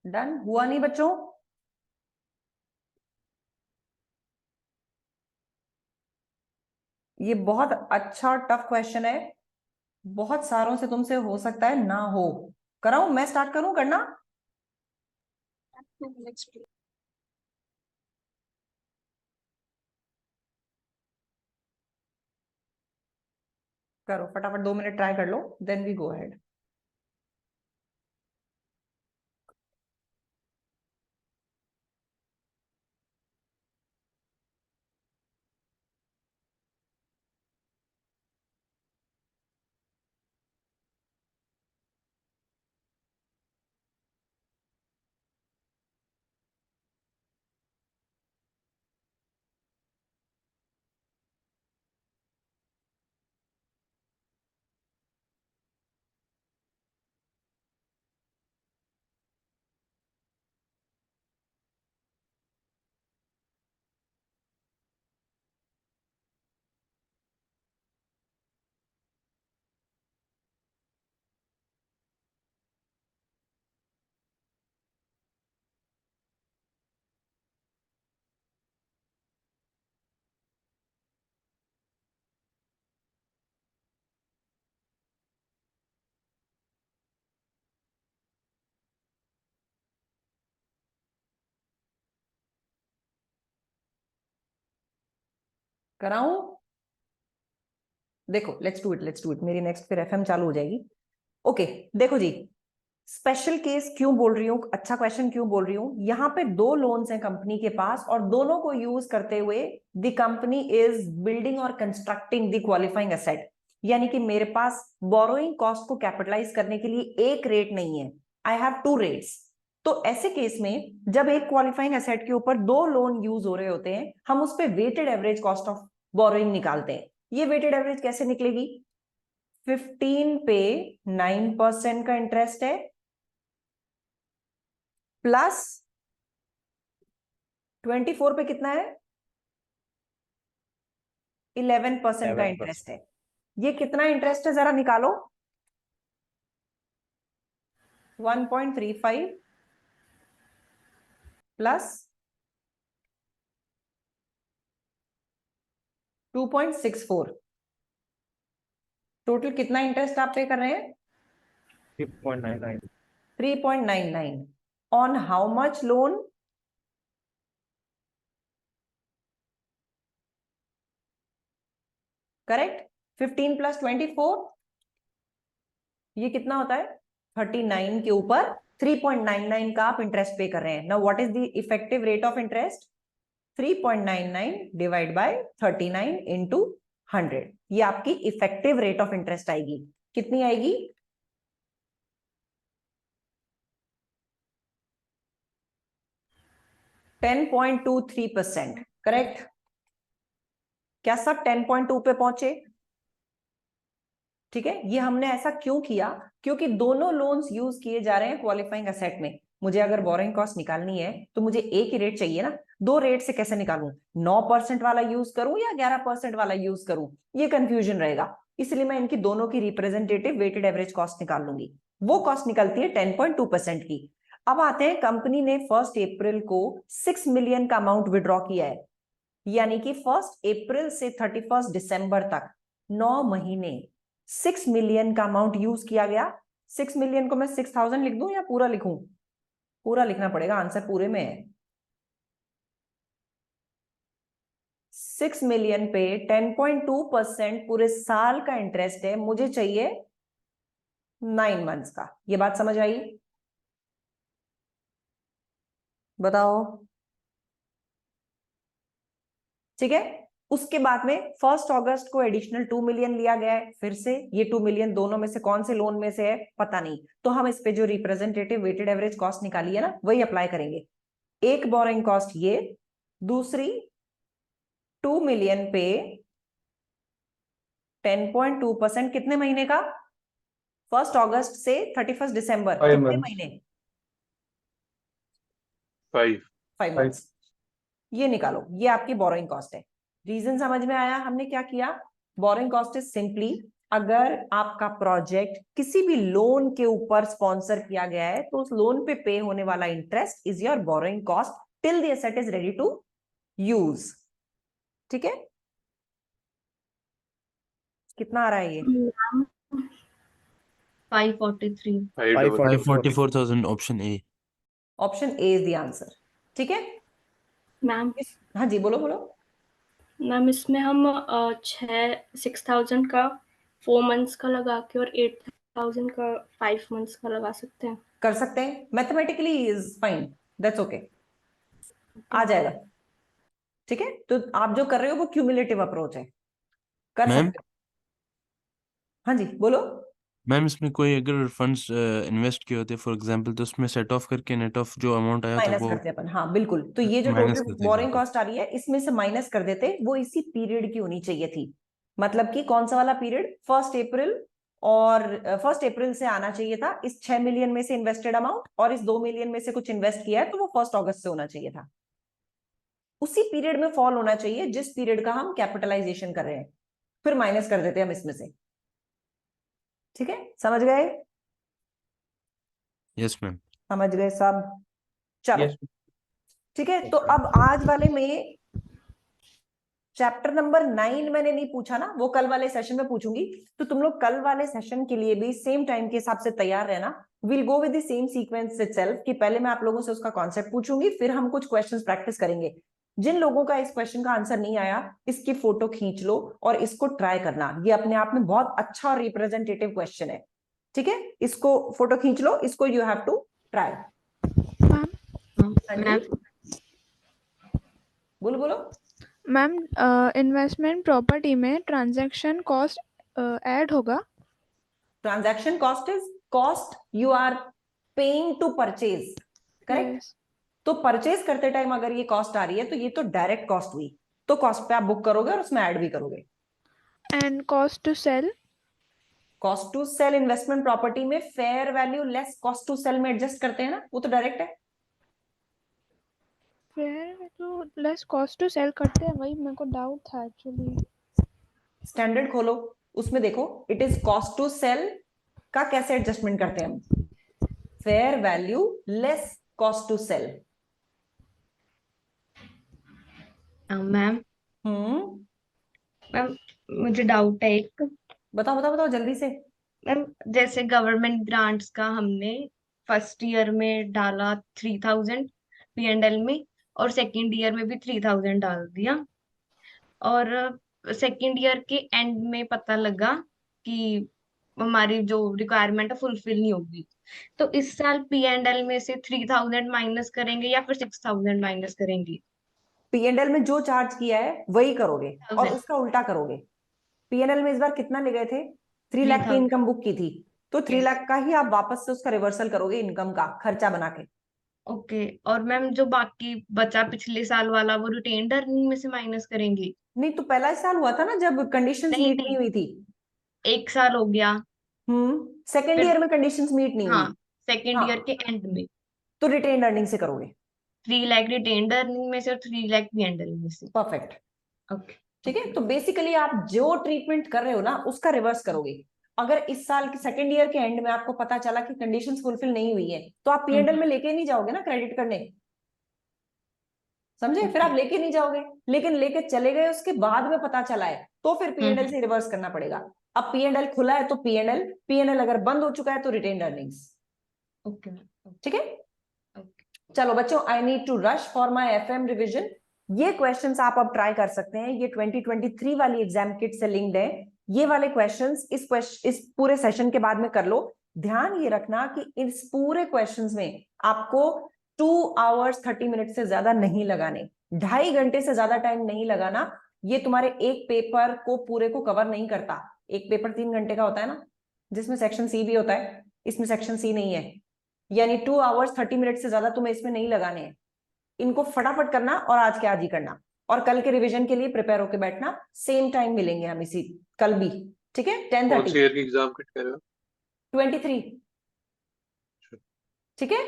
डन हुआ नहीं बच्चों? ये बहुत अच्छा टफ क्वेश्चन है, बहुत सारों से तुमसे हो सकता है ना हो। कराऊं, मैं स्टार्ट करूं करना? करो फटाफट, 2 मिनट ट्राई कर लो, देन वी गो अहेड। कराऊं? देखो, लेट्स डू इट, मेरी नेक्स्ट फिर एफएम चालू हो जाएगी। ओके, देखो जी, स्पेशल केस क्यों बोल रही हूँ, अच्छा क्वेश्चन क्यों बोल रही हूँ। यहाँ पे 2 लोन्स हैं कंपनी के पास और दोनों को यूज करते हुए द कंपनी इज बिल्डिंग और कंस्ट्रक्टिंग द क्वालिफाइंग एसेट। यानी कि मेरे पास बोरोइंग कॉस्ट को कैपिटलाइज करने के लिए एक रेट नहीं है, आई हैव 2 रेट्स। तो ऐसे केस में जब एक क्वालिफाइंग एसेट के ऊपर 2 लोन यूज हो रहे होते हैं, हम उस पर weighted average cost of borrowing निकालते हैं। ये वेटेड एवरेज कैसे निकलेगी? 15 पे 9% का इंटरेस्ट है प्लस 24 पे कितना है? 11% का इंटरेस्ट है। ये कितना इंटरेस्ट है जरा निकालो। 1.35 प्लस 2.64, टोटल कितना इंटरेस्ट आप पे कर रहे हैं? 3.99 3.99 on how much loan? Correct. 15 plus 24 ये कितना होता है? 39 के ऊपर 3.99 का आप इंटरेस्ट पे कर रहे हैं। Now what is the effective rate of interest? 3.99 divide by 39 into 100। ये आपकी इफेक्टिव रेट ऑफ इंटरेस्ट आएगी। कितनी आएगी? 10.23%। करेक्ट। क्या सब 10.2 पे पहुंचे? ठीक है। ये हमने ऐसा क्यों किया? क्योंकि दोनों लोन्स यूज किए जा रहे हैं क्वालिफाइंग एसेट में। मुझे अगर बोरिंग कॉस्ट निकालनी है तो मुझे एक ही रेट चाहिए ना। 2 रेट से कैसे निकालूं? 9% वाला यूज करूं या 11% वाला यूज करूं? ये कंफ्यूजन रहेगा। इसलिए मैं इनकी दोनों की रिप्रेजेंटेटिव वेटेड एवरेज कॉस्ट निकाल लूंगी। वो कॉस्ट निकलती है 10.2% की। अब आते हैं, कंपनी ने 1 अप्रैल को 6 मिलियन का अमाउंट विड्रॉ किया है। यानी कि 1 अप्रैल से 31 दिसंबर तक 9 महीने 6 मिलियन का अमाउंट यूज किया गया। 6 मिलियन को मैं 6000 लिख दूं या पूरा लिखूं? पूरा लिखना पड़ेगा, आंसर पूरे में है। 6 मिलियन पे 10.2% पूरे साल का इंटरेस्ट है। मुझे चाहिए 9 मंथ्स का। ये बात समझ आई? बताओ। ठीक है। उसके बाद में 1 अगस्त को एडिशनल 2 मिलियन लिया गया है। फिर से ये 2 मिलियन दोनों में से कौन से लोन में से है पता नहीं, तो हम इस पे जो रिप्रेजेंटेटिव वेटेड एवरेज कॉस्ट निकाली है ना, वही अप्लाई करेंगे। एक बोरिंग कॉस्ट ये, दूसरी 2 मिलियन पे 10.2% कितने महीने का? 1 अगस्त से 31 दिसंबर, कितने महीने? 5 मंथ्स। ये निकालो, ये आपकी बोरिंग कॉस्ट है। रीजन समझ में आया हमने क्या किया? बोरिंग कॉस्ट इज सिंपली, अगर आपका प्रोजेक्ट किसी भी लोन के ऊपर स्पॉन्सर किया गया है तो उस लोन पे पे होने वाला interest is your borrowing cost till the asset is ready to use. ठीक है। कितना आ रहा है ये? 543 544,000 option A. Option A is the answer. ठीक है मैम। हाँ जी, बोलो बोलो। मैम इसमें हम 6,000 का 4 मंथ्स का लगा के और 8,000 का 5 मंथ्स का लगा सकते हैं। कर सकते हैं, mathematically is fine, that's okay, आ जाएगा। ठीक है। तो आप जो कर रहे हो वो क्यूमुलेटिव अप्रोच है, कर मैम सकते हो। हाँ जी बोलो। मैम इसमें कोई अगर फंड्स इन्वेस्ट किए होते फॉर एग्जांपल, तो उसमें सेट ऑफ करके नेट ऑफ जो अमाउंट आया तो माइनस वो करते अपन, हाँ बिल्कुल। तो ये जो माइनस टोटल करते बोरिंग हैं। कॉस्ट आ रही है इसमें से माइनस कर देते, वो इसी पीरियड की होनी चाहिए थी। मतलब कि कौन सा वाला पीरियड? 1 अप्रैल, और 1 अप्रैल से आना चाहिए था इस 6 मिलियन में से इन्वेस्टेड अमाउंट, और इस 2 मिलियन में से कुछ इन्वेस्ट किया है तो वो 1 अगस्त से होना चाहिए था। उसी पीरियड में फॉल होना चाहिए जिस पीरियड का हम कैपिटलाइजेशन कर रहे हैं, फिर माइनस कर देते हैं हम इसमें से। ठीक है, समझ गए? Yes ma'am. समझ गए सब? चलो Yes. ठीक है। तो अब आज वाले में चैप्टर नंबर 9 मैंने नहीं पूछा ना, वो कल वाले सेशन में पूछूंगी। तो तुम लोग कल वाले सेशन के लिए भी सेम टाइम के हिसाब से तैयार रहना। Will go with the same sequence itself कि पहले मैं आप लोगों से उसका कॉन्सेप्ट पूछूंगी, फिर हम कुछ क्वेश्चंस प्रैक्टिस करेंगे। जिन लोगों का इस क्वेश्चन का आंसर नहीं आया, इसकी फोटो खींच लो और इसको ट्राई करना। ये अपने आप में बहुत अच्छा और रिप्रेजेंटेटिव क्वेश्चन है, ठीक है? इसको फोटो खींच लो, इसको यू हैव टू ट्राई। बोलो बोलो मैम, इन्वेस्टमेंट प्रॉपर्टी में ट्रांजैक्शन कॉस्ट ऐड होगा? Transaction cost is cost you are paying to purchase, correct? तो परचेज करते टाइम अगर ये कॉस्ट आ रही है तो ये तो डायरेक्ट कॉस्ट हुई, तो कॉस्ट पे आप बुक करोगे और उसमें ऐड भी करोगे। And cost to sell? Cost to sell investment property में fair value less cost to sell में एडजस्ट करते हैं ना, वो तो डायरेक्ट है। Fair value less cost to sell करते हैं, वही मेरे को डाउट था एक्चुअली। स्टैंडर्ड खोलो, उसमें देखो it is cost to sell का कैसे एडजस्टमेंट करते हैं हम। Fair value less cost to sell. Ma'am ma'am मुझे डाउट है एक। बताओ बताओ बताओ जल्दी से। मैम जैसे गवर्नमेंट ग्रांट्स का हमने फर्स्ट ईयर में डाला 3000 P&L में, और सेकंड ईयर में भी 3000 डाल दिया, और सेकंड ईयर के एंड में पता लगा कि हमारी जो रिक्वायरमेंट है फुलफिल नहीं होगी, तो इस साल P&L में से 3000 माइनस करेंगे या फिर 6000 माइनस करेंगे? P&L में जो चार्ज किया है वही करोगे और उसका उल्टा करोगे। P&L में इस बार कितना ले गए थे? 3 लाख की इनकम बुक की थी, तो 3 लाख का ही आप वापस से उसका रिवर्सल करोगे इनकम का खर्चा बना के। ओके, और मैम जो बाकी बचा पिछले साल वाला वो रिटेन्ड अर्निंग में से माइनस करेंगे? नहीं तो पहला साल हुआ था ना जब कंडीशंस मीट नहीं हुई थी। एक साल हो गया। सेकेंड ईयर में कंडीशंस मीट नहीं हुई। हाँ, सेकेंड ईयर के एंड में तो रिटेन्ड अर्निंग से करोगे। 3 लाख रिटेन्ड अर्निंग में से और 3 लाख P&L में से। परफेक्ट, ओके ठीक है। तो बेसिकली आप जो ट्रीटमेंट कर रहे हो ना उसका रिवर्स करोगे। अगर इस साल के सेकेंड ईयर के एंड में आपको पता चला कि कंडीशंस फुलफिल नहीं हुई है, तो आप P&L में लेके नहीं जाओगे ना क्रेडिट करने, समझे? फिर आप लेके नहीं जाओगे, लेकिन लेके चले गए उसके बाद में पता चला है तो फिर P&L से रिवर्स करना पड़ेगा। अब P&L खुला है तो P&L अगर बंद हो चुका है तो रिटेन्ड अर्निंग्स। ओके ठीक है, चलो बच्चों, I need to rush for my FM revision. ये क्वेश्चंस आप अब ट्राई कर सकते हैं, ये 2023 वाली एग्जाम किट से लिंक्ड है। ये वाले क्वेश्चंस इस पूरे सेशन के बाद में कर लो। ध्यान ये रखना कि इस पूरे क्वेश्चंस में आपको 2 hours 30 मिनट से ज्यादा नहीं लगाने, 2.5 घंटे से ज्यादा टाइम नहीं लगाना। ये तुम्हारे एक पेपर को पूरे को कवर नहीं करता। एक पेपर 3 घंटे का होता है ना, जिसमें सेक्शन सी भी होता है, इसमें सेक्शन सी नहीं है, यानी 2 hours 30 मिनट से ज्यादा तुम्हें इसमें नहीं लगाने हैं। इनको फटाफट करना और आज के आज ही करना, और कल के रिवीजन के लिए प्रिपेयर होकर बैठना। सेम टाइम मिलेंगे हम इसी कल भी, ठीक है? 10:30। कौन सी ईयर की एग्जाम किट कर रहे हो? 23। ठीक है,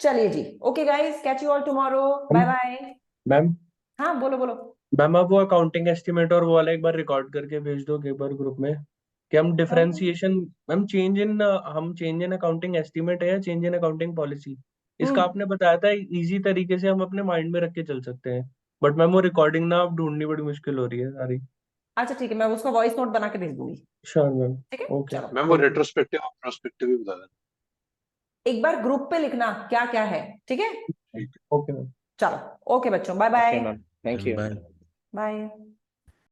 चलिए जी, okay guys, catch you all tomorrow, bye bye. Ma'am हाँ बोलो बोलो। मैम आप वो अकाउंटिंग एस्टिमेट और वो वाला एक बार रिकॉर्ड करके भेज दो एक बार ग्रुप में, कि हम differentiation ma'am change in accounting estimate है या चेंज इन अकाउंटिंग पॉलिसी, इसका आपने बताया था इजी तरीके से हम अपने माइंड में रख के चल सकते हैं, बट मैम वो रिकॉर्डिंग ना अब ढूंढनी बड़ी मुश्किल हो रही है सारी। अच्छा ठीक है, मैं उसका वॉइस नोट बना के भेज दूंगी। श्योर मैम, ठीक है, ओके चलो। मैम वो रेट्रोस्पेक्टिव और प्रोस्पेक्टिव भी बता देना। एक बार ग्रुप पे लिखना क्या क्या है, ठीक है? ओके मैम, चलो, ओके बच्चों, bye bye. Ma'am, thank you. Bye.